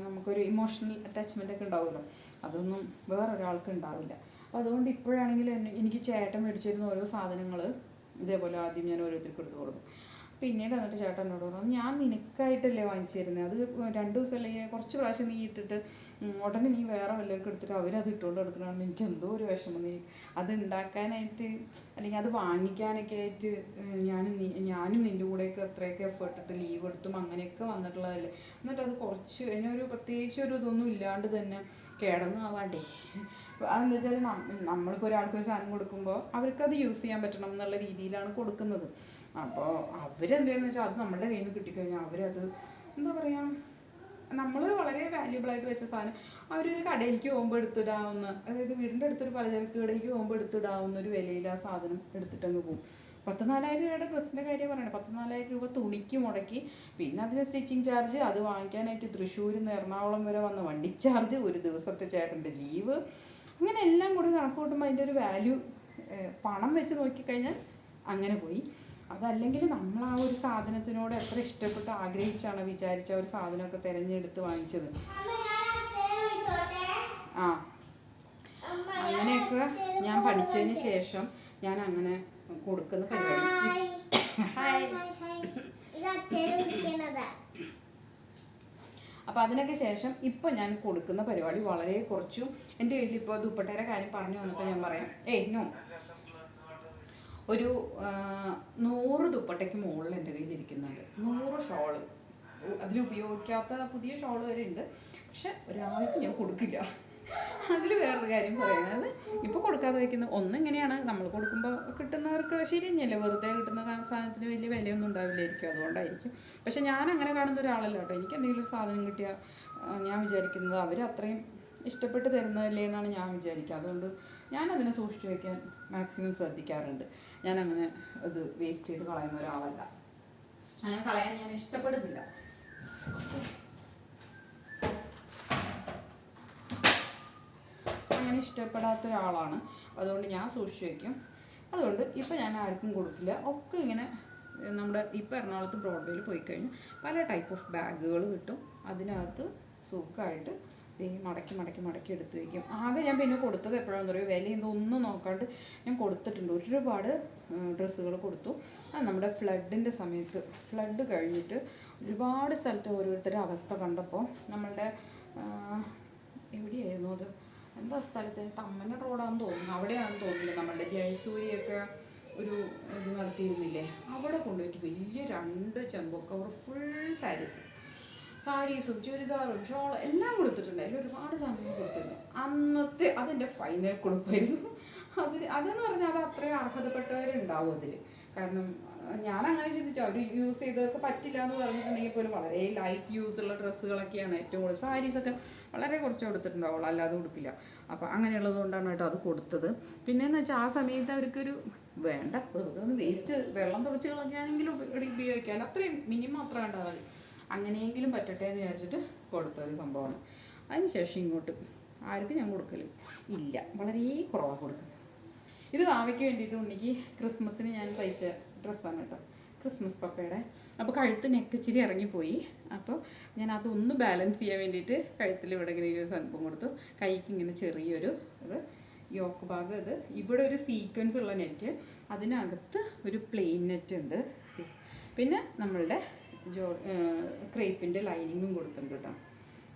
നമുക്കൊരു ഇമോഷണൽ അറ്റാച്ച്മെൻ്റ് ഒക്കെ ഉണ്ടാവുമല്ലോ, അതൊന്നും വേറൊരാൾക്ക് ഉണ്ടാവില്ല. അപ്പോൾ അതുകൊണ്ട് ഇപ്പോഴാണെങ്കിൽ എനിക്ക് ചേട്ടൻ മേടിച്ചിരുന്ന ഓരോ സാധനങ്ങൾ ഇതേപോലെ ആദ്യം ഞാൻ ഓരോരുത്തർക്ക് എടുത്ത് കൊടുക്കും. പിന്നീട് എന്നിട്ട് ചേട്ടൻ എന്നോട് പറഞ്ഞു, ഞാൻ നിനക്കായിട്ടല്ലേ വാങ്ങിച്ചു തരുന്നത്, അത് 2 ദിവസം അല്ലെങ്കിൽ കുറച്ച് പ്രാവശ്യം നീ ഇട്ടിട്ട് ഉടനെ നീ വേറെ വല്ലവർക്കും എടുത്തിട്ട് അവരത് ഇട്ടുകൊണ്ട് എടുക്കണമെന്ന് എനിക്ക് എന്തോ ഒരു വിഷമം. അത് ഉണ്ടാക്കാനായിട്ട് അല്ലെങ്കിൽ അത് വാങ്ങിക്കാനൊക്കെ ആയിട്ട് ഞാനും നിൻ്റെ കൂടെയൊക്കെ അത്രയൊക്കെ എഫേർട്ട് ഇട്ട് ലീവ് എടുത്തും അങ്ങനെയൊക്കെ വന്നിട്ടുള്ളതല്ലേ. എന്നിട്ട് അത് കുറച്ച് അതിനൊരു പ്രത്യേകിച്ച് ഒരു ഇതൊന്നും ഇല്ലാണ്ട് തന്നെ കേടൊന്നും ആവാണ്ടേ. അതെന്താ വെച്ചാൽ നമ്മളിപ്പോൾ ഒരാൾക്കൊരു സാധനം കൊടുക്കുമ്പോൾ അവർക്കത് യൂസ് ചെയ്യാൻ പറ്റണം എന്നുള്ള രീതിയിലാണ് കൊടുക്കുന്നത്. അപ്പോൾ അവരെന്താണെന്ന് വെച്ചാൽ അത് നമ്മുടെ കയ്യിൽ നിന്ന് കിട്ടിക്കഴിഞ്ഞാൽ അവരത് എന്താ പറയുക, നമ്മൾ വളരെ വാല്യുബിളായിട്ട് വെച്ച സാധനം അവരൊരു കടയിലേക്ക് പോകുമ്പോൾ എടുത്തിടാവുന്ന, അതായത് വീടിൻ്റെ അടുത്തൊരു പലചരക്ക് കടയിലേക്ക് പോകുമ്പോൾ എടുത്തിടാവുന്ന ഒരു വിലയിൽ ആ സാധനം എടുത്തിട്ടങ്ങ് പോകും. 14,000 രൂപയുടെ ഡ്രസ്സിൻ്റെ കാര്യം പറയണം. 14,000 രൂപ തുണിക്ക് മുടക്കി, പിന്നെ അതിന് സ്റ്റിച്ചിങ് ചാർജ്, അത് വാങ്ങിക്കാനായിട്ട് തൃശ്ശൂരിൽ നിന്ന് എറണാകുളം വരെ വന്ന വണ്ടി ചാർജ്, ഒരു ദിവസത്തെ ചേട്ടൻ്റെ ലീവ്, അങ്ങനെ എല്ലാം കൂടി കണക്ക് കൂട്ടുമ്പോൾ അതിൻ്റെ ഒരു വാല്യൂ പണം വെച്ച് നോക്കിക്കഴിഞ്ഞാൽ അങ്ങനെ പോയി. അതല്ലെങ്കിൽ നമ്മൾ ആ ഒരു സാധനത്തിനോട് എത്ര ഇഷ്ടപ്പെട്ട് ആഗ്രഹിച്ചാണ് വിചാരിച്ച ഒരു സാധനമൊക്കെ തിരഞ്ഞെടുത്ത് വാങ്ങിച്ചത്. അങ്ങനെയൊക്കെ ഞാൻ പഠിച്ചതിന് ശേഷം ഞാൻ അങ്ങനെ കൊടുക്കുന്ന പരിപാടി. അപ്പോൾ അതിനൊക്കെ ശേഷം ഇപ്പോൾ ഞാൻ കൊടുക്കുന്ന പരിപാടി വളരെ കുറച്ചും. എൻ്റെ കയ്യിൽ ഇപ്പോൾ ദുപ്പട്ടയുടെ കാര്യം പറഞ്ഞു വന്നപ്പോൾ ഞാൻ പറയാം, ഒരു 100 ദുപ്പട്ടയ്ക്ക് മുകളിൽ എൻ്റെ കയ്യിലിരിക്കുന്നുണ്ട്. 100 ഷോള്, അതിലുപയോഗിക്കാത്ത പുതിയ ഷോള് വരെ ഉണ്ട്. പക്ഷെ ഒരാൾക്ക് ഞാൻ കൊടുക്കില്ല. അതിൽ വേറൊരു കാര്യം പറയുന്നത്, ഇപ്പോൾ കൊടുക്കാതെ വയ്ക്കുന്ന ഒന്നിങ്ങനെയാണ്, നമ്മൾ കൊടുക്കുമ്പോൾ കിട്ടുന്നവർക്ക് ശരി തന്നെയല്ലേ, വെറുതെ കിട്ടുന്ന സാധനത്തിന് വലിയ വിലയൊന്നും ഉണ്ടാവില്ലായിരിക്കും, അതുകൊണ്ടായിരിക്കും. പക്ഷെ ഞാൻ അങ്ങനെ കാണുന്ന ഒരാളല്ല കേട്ടോ. എനിക്ക് എന്തെങ്കിലും ഒരു സാധനം കിട്ടിയാൽ ഞാൻ വിചാരിക്കുന്നത് അവർ അത്രയും ഇഷ്ടപ്പെട്ട് തരുന്നതല്ലേ എന്നാണ് ഞാൻ വിചാരിക്കുക. അതുകൊണ്ട് ഞാനതിനെ സൂക്ഷിച്ച് വയ്ക്കാൻ മാക്സിമം ശ്രദ്ധിക്കാറുണ്ട്. ഞാനങ്ങനെ അത് വേസ്റ്റ് ചെയ്ത് കളയുന്ന ഒരാളല്ല. അങ്ങനെ കളയാൻ ഞാൻ ഇഷ്ടപ്പെടുന്നില്ല. അങ്ങനെ ഇഷ്ടപ്പെടാത്ത ഒരാളാണ്. അതുകൊണ്ട് ഞാൻ സൂക്ഷിച്ച് വയ്ക്കും. അതുകൊണ്ട് ഇപ്പം ഞാൻ ആർക്കും കൊടുക്കില്ല. ഒക്കെ ഇങ്ങനെ നമ്മുടെ ഇപ്പോൾ എറണാകുളത്ത് ബ്രോഡ്വേയിൽ പോയി കഴിഞ്ഞാൽ പല ടൈപ്പ് ഓഫ് ബാഗുകൾ കിട്ടും. അതിനകത്ത് സുഖമായിട്ട് മടക്കി മടക്കി മടക്കി എടുത്ത് വയ്ക്കും. ആകെ ഞാൻ പിന്നെ കൊടുത്തത് എപ്പോഴാണെന്ന് പറയുക, വില എന്തൊന്നും നോക്കാണ്ട് ഞാൻ കൊടുത്തിട്ടുണ്ട്. ഒരുപാട് ഡ്രസ്സുകൾ കൊടുത്തു. അത് നമ്മുടെ ഫ്ലഡിൻ്റെ സമയത്ത്, ഫ്ലഡ് കഴിഞ്ഞിട്ട് ഒരുപാട് സ്ഥലത്ത് ഓരോരുത്തരുടെ അവസ്ഥ കണ്ടപ്പോൾ നമ്മളുടെ എവിടെയായിരുന്നു അത്, എന്താ സ്ഥലത്ത്, തമ്മന റോഡാണെന്ന് തോന്നുന്നു, അവിടെയാണെന്ന് തോന്നുന്നില്ല, നമ്മളുടെ ജയസൂരിയൊക്കെ ഒരു ഇത് നടത്തിയിരുന്നില്ലേ, അവിടെ കൊണ്ടുപോയിട്ട് വലിയ 2 ചെമ്പോ കവർ ഫുൾ സാരീസും ചുരിദാറും ഷോൾ എല്ലാം കൊടുത്തിട്ടുണ്ട്. അതിൽ ഒരുപാട് സാധനങ്ങൾ കൊടുത്തിരുന്നു. അന്നത്തെ അതിൻ്റെ ഫൈനൽ കൊടുപ്പായിരുന്നു. അതെന്ന് പറഞ്ഞാൽ അത് അത്രയും അർഹതപ്പെട്ടവരുണ്ടാവും അതിൽ. കാരണം ഞാനങ്ങനെ ചിന്തിച്ചു, അവർ യൂസ് ചെയ്തതൊക്കെ പറ്റില്ല എന്ന് പറഞ്ഞിട്ടുണ്ടെങ്കിൽ പോലും വളരെ ലൈറ്റ് യൂസുള്ള ഡ്രസ്സുകളൊക്കെയാണ് ഏറ്റവും കൂടുതൽ. സാരീസൊക്കെ വളരെ കുറച്ച് കൊടുത്തിട്ടുണ്ടാവുള്ളൂ, അല്ലാതെ കൊടുക്കില്ല. അപ്പോൾ അങ്ങനെയുള്ളത് കൊണ്ടാണ് കേട്ടോ അത് കൊടുത്തത്. പിന്നെയെന്ന് വെച്ചാൽ ആ സമയത്ത് അവർക്കൊരു വേണ്ട, വെറുതെ ഒന്ന് വേസ്റ്റ് വെള്ളം തുടച്ച് കളഞ്ഞാണെങ്കിലും ഉപയോഗിക്കാൻ അത്രയും മിനിമം അത്ര ഉണ്ടാവും മതി, അങ്ങനെയെങ്കിലും പറ്റട്ടെ എന്ന് വിചാരിച്ചിട്ട് കൊടുത്ത ഒരു സംഭവമാണ്. അതിനുശേഷം ഇങ്ങോട്ട് ആർക്കും ഞാൻ കൊടുക്കൽ ഇല്ല, വളരെ കുറവാണ് കൊടുക്കുന്നത്. ഇത് വാവയ്ക്ക് വേണ്ടിയിട്ട് ഉണ്ണിക്ക് ക്രിസ്മസിന് ഞാൻ തയ്ച്ച ഡ്രസ്സാണ് കേട്ടോ, ക്രിസ്മസ് പപ്പയുടെ. അപ്പോൾ കഴുത്ത് നെക്കിച്ചിരി ഇറങ്ങിപ്പോയി. അപ്പോൾ ഞാൻ അതൊന്ന് ബാലൻസ് ചെയ്യാൻ വേണ്ടിയിട്ട് കഴുത്തിൽ ഇവിടെ ഇങ്ങനെ ഒരു സംഭവം കൊടുത്തു. കൈക്ക് ഇങ്ങനെ ചെറിയൊരു ഇത് യോക്ക് ഭാഗം, ഇത് ഇവിടെ ഒരു സീക്വൻസ് ഉള്ള നെറ്റ്, അതിനകത്ത് ഒരു പ്ലെയിൻ നെറ്റ് ഉണ്ട്. പിന്നെ നമ്മളുടെ ക്രേപ്പിൻ്റെ ലൈനിങ്ങും കൊടുത്തിട്ടുണ്ട് കേട്ടോ.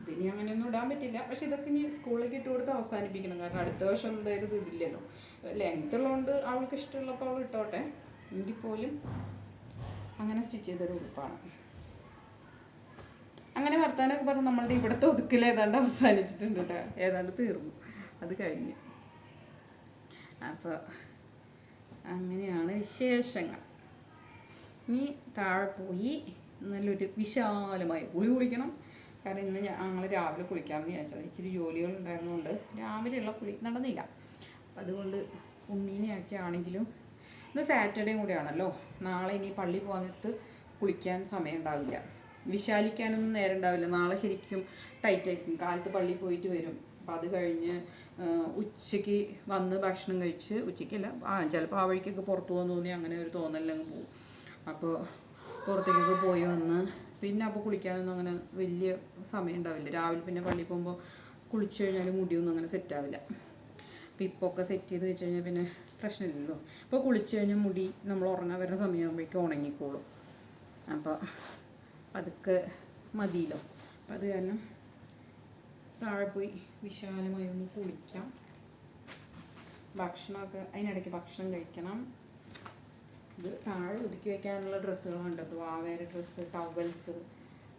ഇതിനി അങ്ങനെയൊന്നും ഇടാൻ പറ്റില്ല. പക്ഷെ ഇതൊക്കെ ഇനി സ്കൂളിലേക്ക് ഇട്ട് കൊടുത്ത് അവസാനിപ്പിക്കണം. കാരണം അടുത്ത വർഷം എന്തായാലും ഇത് ഇടില്ലല്ലോ. ലെങ്ത് ഉള്ളതുകൊണ്ട് അവൾക്ക് ഇഷ്ടമുള്ളപ്പോൾ അവൾ ഇട്ടോട്ടെ. എങ്കിൽ പോലും അങ്ങനെ സ്റ്റിച്ച് ചെയ്തൊരു ഉടുപ്പാണ്. അങ്ങനെ വർത്താനമൊക്കെ പറഞ്ഞ് നമ്മളുടെ ഇവിടുത്തെ ഒതുക്കൽ ഏതാണ്ട് അവസാനിച്ചിട്ടുണ്ട് കേട്ടോ, ഏതാണ്ട് തീർന്നു, അത് കഴിഞ്ഞു. അപ്പോൾ അങ്ങനെയാണ് വിശേഷങ്ങൾ. ഇനി താഴെ പോയി നല്ലൊരു വിശാലമായ കുളിക്കണം. കാരണം ഇന്ന് ഞങ്ങൾ രാവിലെ കുളിക്കാമെന്ന് വിചാരിച്ചത്. ഇച്ചിരി ജോലികളുണ്ടായിരുന്നുകൊണ്ട് രാവിലെയുള്ള കുളി നടന്നില്ല. അപ്പം അതുകൊണ്ട് ഉണ്ണീനെയൊക്കെ ആണെങ്കിലും ഇന്ന് സാറ്റർഡേയും കൂടിയാണല്ലോ, നാളെ ഇനി പള്ളി പോകുന്നിടത്ത് കുളിക്കാൻ സമയം ഉണ്ടാവില്ല, വിശാലിക്കാനൊന്നും നേരം ഉണ്ടാവില്ല. നാളെ ശരിക്കും ടൈറ്റായിരിക്കും. കാലത്ത് പള്ളി പോയിട്ട് വരും. അപ്പോൾ അത് കഴിഞ്ഞ് ഉച്ചയ്ക്ക് വന്ന് ഭക്ഷണം കഴിച്ച്, ഉച്ചയ്ക്കല്ല ചിലപ്പോൾ ആ വഴിക്കൊക്കെ പുറത്ത് പോകാൻ തോന്നി അങ്ങനെ ഒരു തോന്നലങ്ങ് പോകും. അപ്പോൾ പുറത്തേക്കൊക്കെ പോയി വന്ന് പിന്നെ അപ്പോൾ കുളിക്കാനൊന്നും അങ്ങനെ വലിയ സമയം ഉണ്ടാവില്ല. രാവിലെ പിന്നെ പള്ളിയിൽ പോകുമ്പോൾ കുളിച്ച് കഴിഞ്ഞാൽ മുടിയൊന്നും അങ്ങനെ സെറ്റാവില്ല. അപ്പോൾ ഇപ്പോൾ ഒക്കെ സെറ്റ് ചെയ്ത് വെച്ച് കഴിഞ്ഞാൽ പിന്നെ പ്രശ്നമില്ലല്ലോ. ഇപ്പോൾ കുളിച്ച് കഴിഞ്ഞാൽ മുടി നമ്മൾ ഉറങ്ങാൻ വരുന്ന സമയമാകുമ്പോഴേക്കും ഉണങ്ങിക്കോളും. അപ്പോൾ അതൊക്കെ മതിയല്ലോ. അപ്പം അത് കാരണം താഴെ പോയി വിശാലമായി ഒന്ന് കുളിക്കാം. ഭക്ഷണമൊക്കെ അതിനിടയ്ക്ക് ഭക്ഷണം കഴിക്കണം. ഇത് താഴെ ഒതുക്കി വയ്ക്കാനുള്ള ഡ്രസ്സുകളുണ്ട്. അത് വാവേറെ ഡ്രസ്സ്, ടവൽസ്,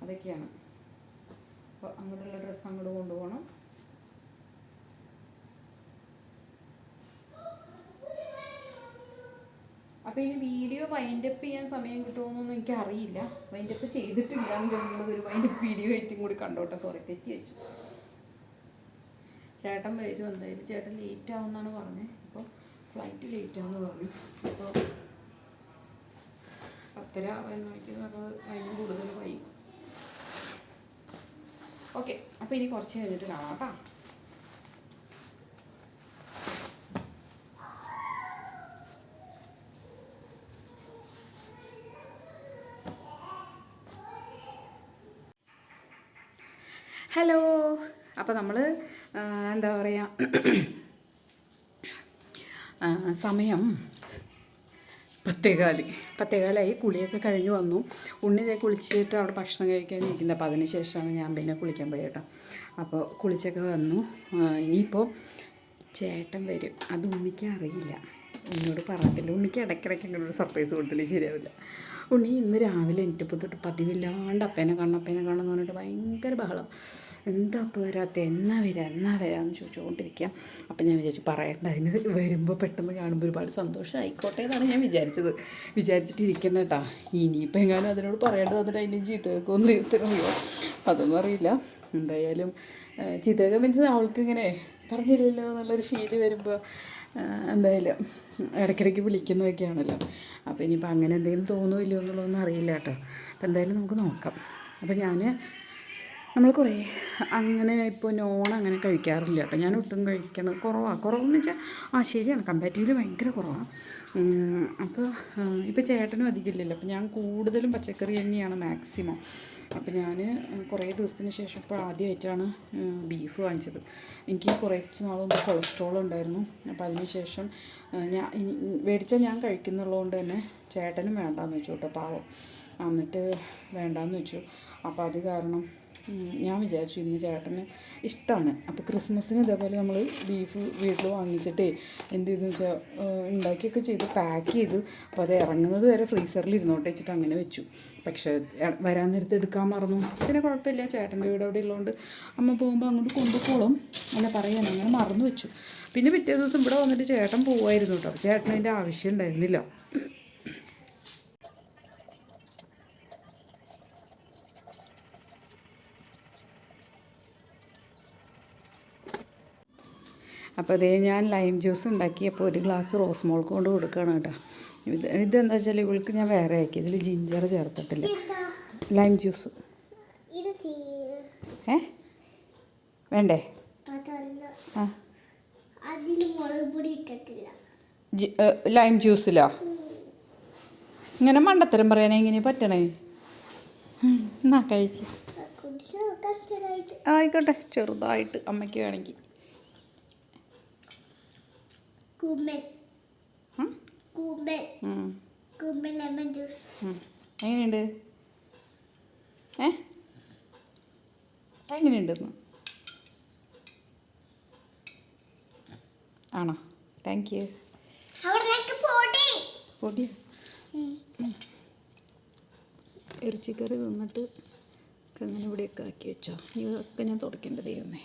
അതൊക്കെയാണ്. അപ്പോൾ അങ്ങോട്ടുള്ള ഡ്രസ്സ് അങ്ങോട്ട് കൊണ്ടുപോകണം. അപ്പോൾ ഇനി വീഡിയോ വൈൻഡപ്പ് ചെയ്യാൻ സമയം കിട്ടുമോയെന്നൊന്നും എനിക്കറിയില്ല. വൈൻഡപ്പ് ചെയ്തിട്ടില്ല എന്ന് വെച്ചാൽ ഒരു വൈൻഡപ്പ് വീഡിയോ ആയിട്ടും കൂടി കണ്ടോട്ടെ. സോറി, തെറ്റി വെച്ചു. ചേട്ടൻ വരും എന്തായാലും. ചേട്ടൻ ലേറ്റ് ആവുമെന്നാണ് പറഞ്ഞത്. ഇപ്പോൾ ഫ്ലൈറ്റ് ലേറ്റ് ആവുമെന്ന് പറഞ്ഞു. അപ്പോൾ 10:30 എന്ന് വിളിക്കുന്നത് പറഞ്ഞത് അതിനും കൂടുതൽ വൈകും. ഓക്കെ, അപ്പോൾ ഇനി കുറച്ച് കഴിഞ്ഞിട്ട് കാണാം കേട്ടോ. ഹലോ. അപ്പോൾ നമ്മൾ എന്താ പറയുക, സമയം 10:15 കുളിയൊക്കെ കഴിഞ്ഞ് വന്നു. ഉണ്ണിതേ കുളിച്ചിട്ട് അവിടെ ഭക്ഷണം കഴിക്കാൻ ഇരിക്കുന്നത്. അപ്പോൾ അതിന് ശേഷമാണ് ഞാൻ പിന്നെ കുളിക്കാൻ പോയി കേട്ടോ. അപ്പോൾ കുളിച്ചൊക്കെ വന്നു. ഇനിയിപ്പോൾ ചേട്ടൻ വരും. അത് ഉണ്ണിക്ക് അറിയില്ല, ഉണ്ണിയോട് പറഞ്ഞിട്ടില്ല. ഉണ്ണിക്ക് ഇടയ്ക്കിടയ്ക്ക് അങ്ങനെ ഒരു സർപ്രൈസ് കൊടുത്തില്ല, ശരിയാവില്ല. ഉണ്ണി ഇന്ന് രാവിലെ എനിക്കിപ്പോൾ തൊട്ട് പതിവില്ലാണ്ട് അപ്പേനെ കാണണം എന്ന് പറഞ്ഞിട്ട് ഭയങ്കര ബഹളം. എന്താ അപ്പോൾ വരാത്ത, എന്നാ വരാമെന്ന് ചോദിച്ചുകൊണ്ടിരിക്കാം. അപ്പം ഞാൻ വിചാരിച്ചു പറയണ്ട, അതിന് വരുമ്പോൾ പെട്ടെന്ന് കാണുമ്പോൾ ഒരുപാട് സന്തോഷം ആയിക്കോട്ടെ എന്നാണ് ഞാൻ വിചാരിച്ചിട്ടിരിക്കണം കേട്ടോ. ഇനിയിപ്പോൾ എങ്ങാനും അതിനോട് പറയേണ്ടി വന്നിട്ട് അതിൻ്റെ ചീത്തയൊക്കെ ഒന്ന് തീർത്തിറങ്ങിയോ അതൊന്നും അറിയില്ല. എന്തായാലും ചീത്തയൊക്കെ മീൻസ് അവൾക്ക് ഇങ്ങനെ പറഞ്ഞില്ലല്ലോ എന്നുള്ളൊരു ഫീല് വരുമ്പോൾ എന്തായാലും ഇടയ്ക്കിടയ്ക്ക് വിളിക്കുന്നതൊക്കെയാണല്ലോ. അപ്പോൾ ഇനിയിപ്പോൾ അങ്ങനെ എന്തെങ്കിലും തോന്നുമില്ലോ എന്നുള്ളതൊന്നും അറിയില്ല കേട്ടോ. അപ്പോൾ എന്തായാലും നമുക്ക് നോക്കാം. അപ്പോൾ നമ്മൾ കുറേ അങ്ങനെ ഇപ്പോൾ നോൺ അങ്ങനെ കഴിക്കാറില്ല കേട്ടോ. ഞാൻ ഒട്ടും കഴിക്കണം കുറവെന്ന് വെച്ചാൽ ശരിയാണ്, കമ്പാരിറ്റീവ്ലി ഭയങ്കര കുറവാണ്. അപ്പോൾ ഇപ്പോൾ ചേട്ടനും അധികമില്ലല്ലോ. അപ്പോൾ ഞാൻ കൂടുതലും പച്ചക്കറി തന്നെയാണ് മാക്സിമം. അപ്പോൾ ഞാൻ കുറേ ദിവസത്തിന് ശേഷം ഇപ്പോൾ ആദ്യമായിട്ടാണ് ബീഫ് വാങ്ങിച്ചത്. എനിക്ക് കുറച്ച് നാൾ മുമ്പ് കൊളസ്ട്രോൾ ഉണ്ടായിരുന്നു. അപ്പോൾ അതിന് ശേഷം മേടിച്ചാൽ ഞാൻ കഴിക്കുന്നുള്ളതുകൊണ്ട് തന്നെ ചേട്ടനും വേണ്ടാന്ന് വെച്ചു കേട്ടോ, പാവം. എന്നിട്ട് വേണ്ടാന്ന് വെച്ചു. അപ്പോൾ അത് കാരണം ഞാൻ വിചാരിച്ചു ഇന്ന് ചേട്ടന് ഇഷ്ടമാണ്. അപ്പോൾ ക്രിസ്മസിന് ഇതേപോലെ നമ്മൾ ബീഫ് വീട്ടിൽ വാങ്ങിച്ചിട്ടേ എന്ത് ചെയ്തെന്ന് വെച്ചാൽ ഉണ്ടാക്കിയൊക്കെ ചെയ്ത് പാക്ക് ചെയ്ത് അപ്പോൾ അത് ഇറങ്ങുന്നത് വരെ ഫ്രീസറിൽ ഇരുന്നോട്ട് വെച്ചിട്ട് അങ്ങനെ വെച്ചു. പക്ഷേ വരാൻ നേരത്ത് എടുക്കാൻ മറന്നു. പിന്നെ കുഴപ്പമില്ല, ചേട്ടൻ്റെ വീട് അവിടെ ഉള്ളതുകൊണ്ട് അമ്മ പോകുമ്പോൾ അങ്ങോട്ട് കൊണ്ടുപോകോളും അല്ല പറയാൻ, അങ്ങനെ മറന്നു വെച്ചു. പിന്നെ പിറ്റേ ദിവസം ഇവിടെ വന്നിട്ട് ചേട്ടൻ പോവായിരുന്നു കേട്ടോ. ചേട്ടന് അതിൻ്റെ ആവശ്യം ഉണ്ടായിരുന്നില്ല. അപ്പോൾ അതേ ഞാൻ ലൈം ജ്യൂസ് ഉണ്ടാക്കി. അപ്പോൾ ഒരു ഗ്ലാസ് റോസ് മോൾക്ക് കൊണ്ട് കൊടുക്കുകയാണ് കേട്ടോ. ഇതെന്താ വെച്ചാൽ ഇവൾക്ക് ഞാൻ വേറെ ആക്കി, ഇതിൽ ജിഞ്ചർ ചേർത്തിട്ടില്ല. ലൈം ജ്യൂസ് വേണ്ടേ? ആ ലൈം ജ്യൂസിലാ ഇങ്ങനെ മണ്ടത്തരം പറയാനേ എങ്ങനെയാ പറ്റണേ? എന്നാ കഴിച്ച് ആയിക്കോട്ടെ, ചെറുതായിട്ട് അമ്മയ്ക്ക് വേണമെങ്കിൽ. എങ്ങനെയുണ്ട്? എങ്ങനെയുണ്ടെന്ന് ആണോ? Thank you. പൊടിയോ? ഇറച്ചിക്കറി തിന്നിട്ട് അങ്ങനെ ഇവിടെയൊക്കെ ആക്കി വെച്ചോ. ഇതൊക്കെ ഞാൻ തുടക്കേണ്ട ദൈവമേ.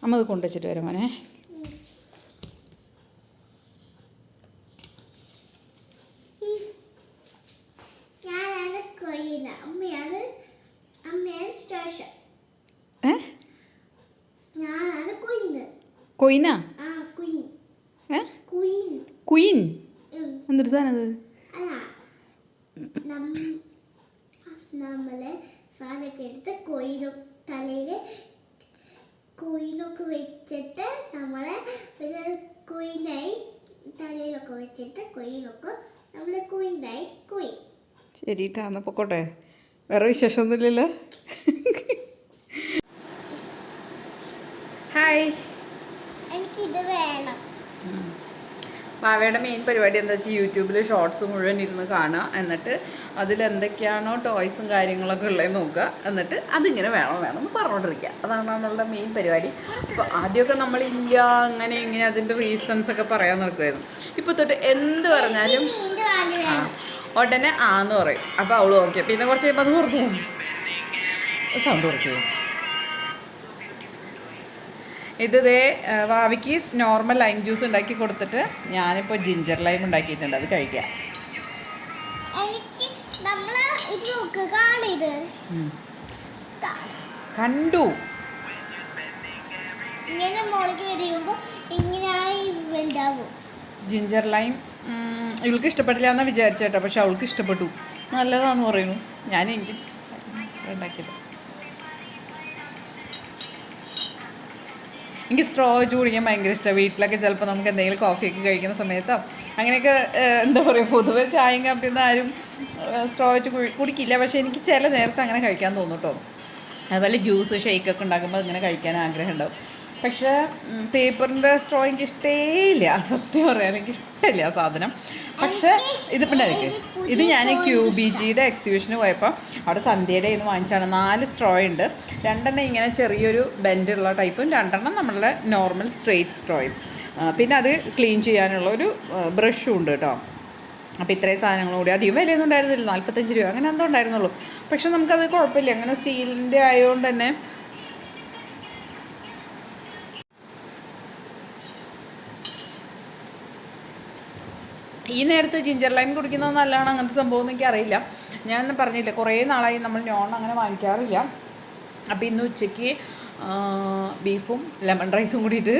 അമ്മ അത് കൊണ്ടുവച്ചിട്ട് വരാം മോനെ. കൊയിനാ? കുയിൻ എന്തൊരു സാധനം അത്? നമ്മള് സാധനമൊക്കെ എടുത്ത് തലയില് കൊയിനൊക്കെ വെച്ചിട്ട് നമ്മളെ ഒരു കൊയിനായി തലയിലൊക്കെ വെച്ചിട്ട് കൊയിനൊക്കെ നമ്മള് കൊയിനായി കൊയി. ശരിട്ടാ, എന്നാൽ പൊക്കോട്ടെ. വേറെ വിശേഷമൊന്നുമില്ലല്ലോ. ഹായ്. എനിക്കിത് വേണം. മാവയുടെ മെയിൻ പരിപാടി എന്താ വെച്ചാൽ യൂട്യൂബിൽ ഷോർട്സ് മുഴുവൻ ഇരുന്ന് കാണുക, എന്നിട്ട് അതിലെന്തൊക്കെയാണോ ടോയ്സും കാര്യങ്ങളൊക്കെ ഉള്ളതെന്ന് നോക്കുക, എന്നിട്ട് അതിങ്ങനെ വേണം എന്ന് പറഞ്ഞുകൊണ്ടിരിക്കുക. അതാണ് നമ്മളുടെ മെയിൻ പരിപാടി. അപ്പോൾ ആദ്യമൊക്കെ നമ്മളില്ല അങ്ങനെ ഇങ്ങനെ അതിൻ്റെ റീസൺസ് ഒക്കെ പറയാൻ നോക്കുമായിരുന്നു. ഇപ്പോൾ തൊട്ട് എന്ത് പറഞ്ഞാലും ഉടനെ ആന്ന് പറയും. അപ്പോൾ അവൾ ഓക്കെ. പിന്നെ കുറച്ച് കഴിയുമ്പോൾ അത് പറഞ്ഞു സൗണ്ട് കുറയ്ക്കും. ഇത് വാവിക്ക് നോർമൽ ലൈം ജ്യൂസ് ഉണ്ടാക്കി കൊടുത്തിട്ട് ഞാനിപ്പോൾ ജിഞ്ചർ ലൈം ഉണ്ടാക്കിയിട്ടുണ്ട്, അത് കഴിക്കാം. കണ്ടു ജിഞ്ചർ ലൈം ഇവൾക്ക് ഇഷ്ടപ്പെട്ടില്ല എന്നാണ് വിചാരിച്ചേട്ടാ, പക്ഷെ അവൾക്ക് ഇഷ്ടപ്പെട്ടു. നല്ലതാന്ന് പറയുന്നു. എനിക്ക് ഉണ്ടാക്കിയത്. എനിക്ക് സ്ട്രോ വെച്ച് കുടിക്കാൻ ഭയങ്കര ഇഷ്ടമാണ്. വീട്ടിലൊക്കെ ചിലപ്പോൾ നമുക്ക് എന്തെങ്കിലും കോഫിയൊക്കെ കഴിക്കുന്ന സമയത്തോ അങ്ങനെയൊക്കെ എന്താ പറയുക, പൊതുവെ ചായയും കാപ്പിയൊന്നും ആരും സ്ട്രോ വെച്ച് കുടിക്കില്ല. പക്ഷേ എനിക്ക് ചില നേരത്തെ അങ്ങനെ കഴിക്കാൻ തോന്നും കേട്ടോ. അതുപോലെ ജ്യൂസ് ഷേക്കൊക്കെ ഉണ്ടാക്കുമ്പോൾ ഇങ്ങനെ കഴിക്കാൻ ആഗ്രഹം ഉണ്ടാവും. പക്ഷേ പേപ്പറിൻ്റെ സ്ട്രോ എനിക്ക് ഇഷ്ടേയില്ല, സത്യം പറയാൻ എനിക്ക് ഇഷ്ടമില്ല ആ സാധനം. പക്ഷേ ഇതിപ്പോൾ ഉണ്ടായിരിക്കും. ഇത് ഞാൻ QBGയുടെ എക്സിബിഷന് പോയപ്പോൾ അവിടെ സന്ധ്യയുടെ നിന്ന് വാങ്ങിച്ചാണ്. 4 സ്ട്രോ ഉണ്ട്. 2 ഇങ്ങനെ ചെറിയൊരു ബെൻഡുള്ള ടൈപ്പും 2 നമ്മളുടെ നോർമൽ സ്ട്രെയിറ്റ് സ്ട്രോയും. പിന്നെ അത് ക്ലീൻ ചെയ്യാനുള്ള ഒരു ബ്രഷും ഉണ്ട് കേട്ടോ. അപ്പോൾ ഇത്രയും സാധനങ്ങളും കൂടി അധികം വിലയൊന്നും ഉണ്ടായിരുന്നില്ല, 45 രൂപ അങ്ങനെ എന്തോ ഉണ്ടായിരുന്നുള്ളൂ. പക്ഷെ നമുക്കത് കുഴപ്പമില്ല. അങ്ങനെ സ്റ്റീലിൻ്റെ ആയതുകൊണ്ട് തന്നെ ഈ നേരത്ത് ജിഞ്ചർ ലൈം കുടിക്കുന്നത് നല്ലതാണ്, അങ്ങനത്തെ സംഭവം എനിക്ക് അറിയില്ല. ഞാൻ പറഞ്ഞില്ല, കുറേ നാളായി നമ്മൾ നോൺ അങ്ങനെ വാങ്ങിക്കാറില്ല. അപ്പോൾ ഇന്ന് ഉച്ചയ്ക്ക് ബീഫും ലെമൺ റൈസും കൂടിയിട്ട്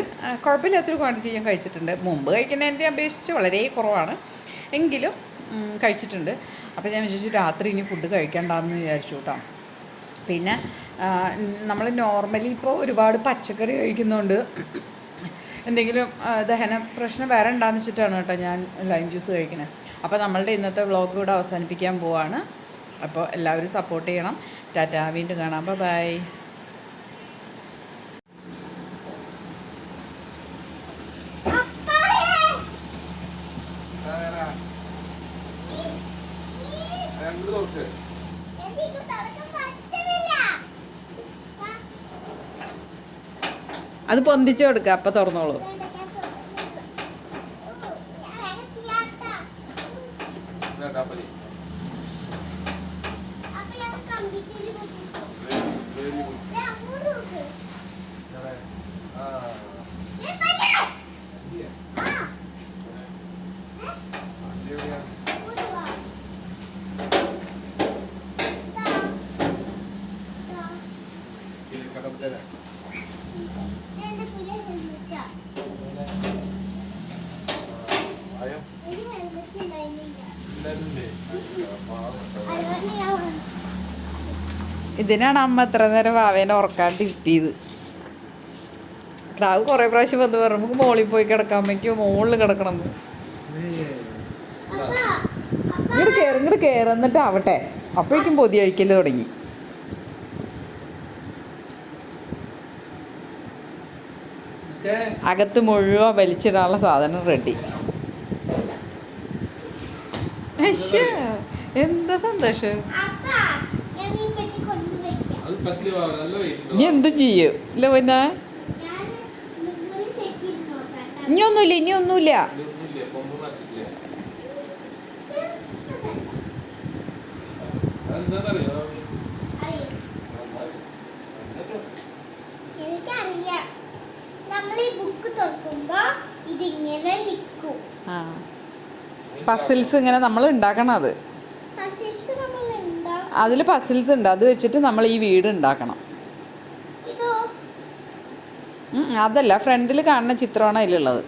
കുഴപ്പമില്ലാത്തൊരു ക്വാണ്ടിറ്റി ഞാൻ കഴിച്ചിട്ടുണ്ട്. മുമ്പ് കഴിക്കുന്നതിൻ്റെ അപേക്ഷിച്ച് വളരെ കുറവാണ്, എങ്കിലും കഴിച്ചിട്ടുണ്ട്. അപ്പോൾ ഞാൻ വിചാരിച്ചു രാത്രി ഇനി ഫുഡ് കഴിക്കണ്ടെന്ന് വിചാരിച്ചു കേട്ടോ. പിന്നെ നമ്മൾ നോർമലി ഇപ്പോൾ ഒരുപാട് പച്ചക്കറി കഴിക്കുന്നതുകൊണ്ട് എന്തെങ്കിലും ദഹന പ്രശ്നം വേറെ ഉണ്ടാകുന്ന വെച്ചിട്ടാണ് കേട്ടോ ഞാൻ ലൈം ജ്യൂസ് കഴിക്കുന്നത്. അപ്പോൾ നമ്മളുടെ ഇന്നത്തെ വ്ളോഗ് ഇവിടെ അവസാനിപ്പിക്കാൻ പോവാണ്. അപ്പോൾ എല്ലാവരും സപ്പോർട്ട് ചെയ്യണം. ടാറ്റാ, വീണ്ടും കാണാം, ബൈ. എനിക്ക് തുടക്കം പറ്റുന്നില്ല. അത് പൊന്തിച്ച് കൊടുക്കുക, അപ്പം തുറന്നോളൂ. ഇതിനാണ് അമ്മ എത്ര നേരം വാവേനെ ഉറക്കാണ്ടിരുത്തിയത്. ക്രാവ് കുറേ പ്രാവശ്യം വന്ന് പറഞ്ഞു നമുക്ക് മോളിൽ പോയി കിടക്കാം, അമ്മയ്ക്ക് മുകളിൽ കിടക്കണം. ഇങ്ങോട്ട് കയറി എന്നിട്ട് ആവട്ടെ. അപ്പോഴേക്കും പൊതി കഴിക്കൽ തുടങ്ങി. അകത്ത് മുഴുവൻ വലിച്ചിടാനുള്ള സാധനം റെഡി. എന്താ സന്തോഷം. ഇനി എന്ത് ചെയ്യും ഇല്ല പിന്നെ ഇനിയൊന്നുമില്ല. എനിക്കറിയാം, നമ്മൾ ഈ ബുക്ക് തുറക്കുമ്പോ ഇതിങ്ങനെ നിൽക്കും. പസിൽസ് ഇങ്ങനെ നമ്മൾ ഉണ്ടാക്കണം. അത് അതിൽ പസിൽസ് ഉണ്ട്, അത് വെച്ചിട്ട് നമ്മൾ ഈ വീട് ഉണ്ടാക്കണം. അതല്ല, ഫ്രണ്ടിൽ കാണുന്ന ചിത്രമാണ് അതിലുള്ളത്.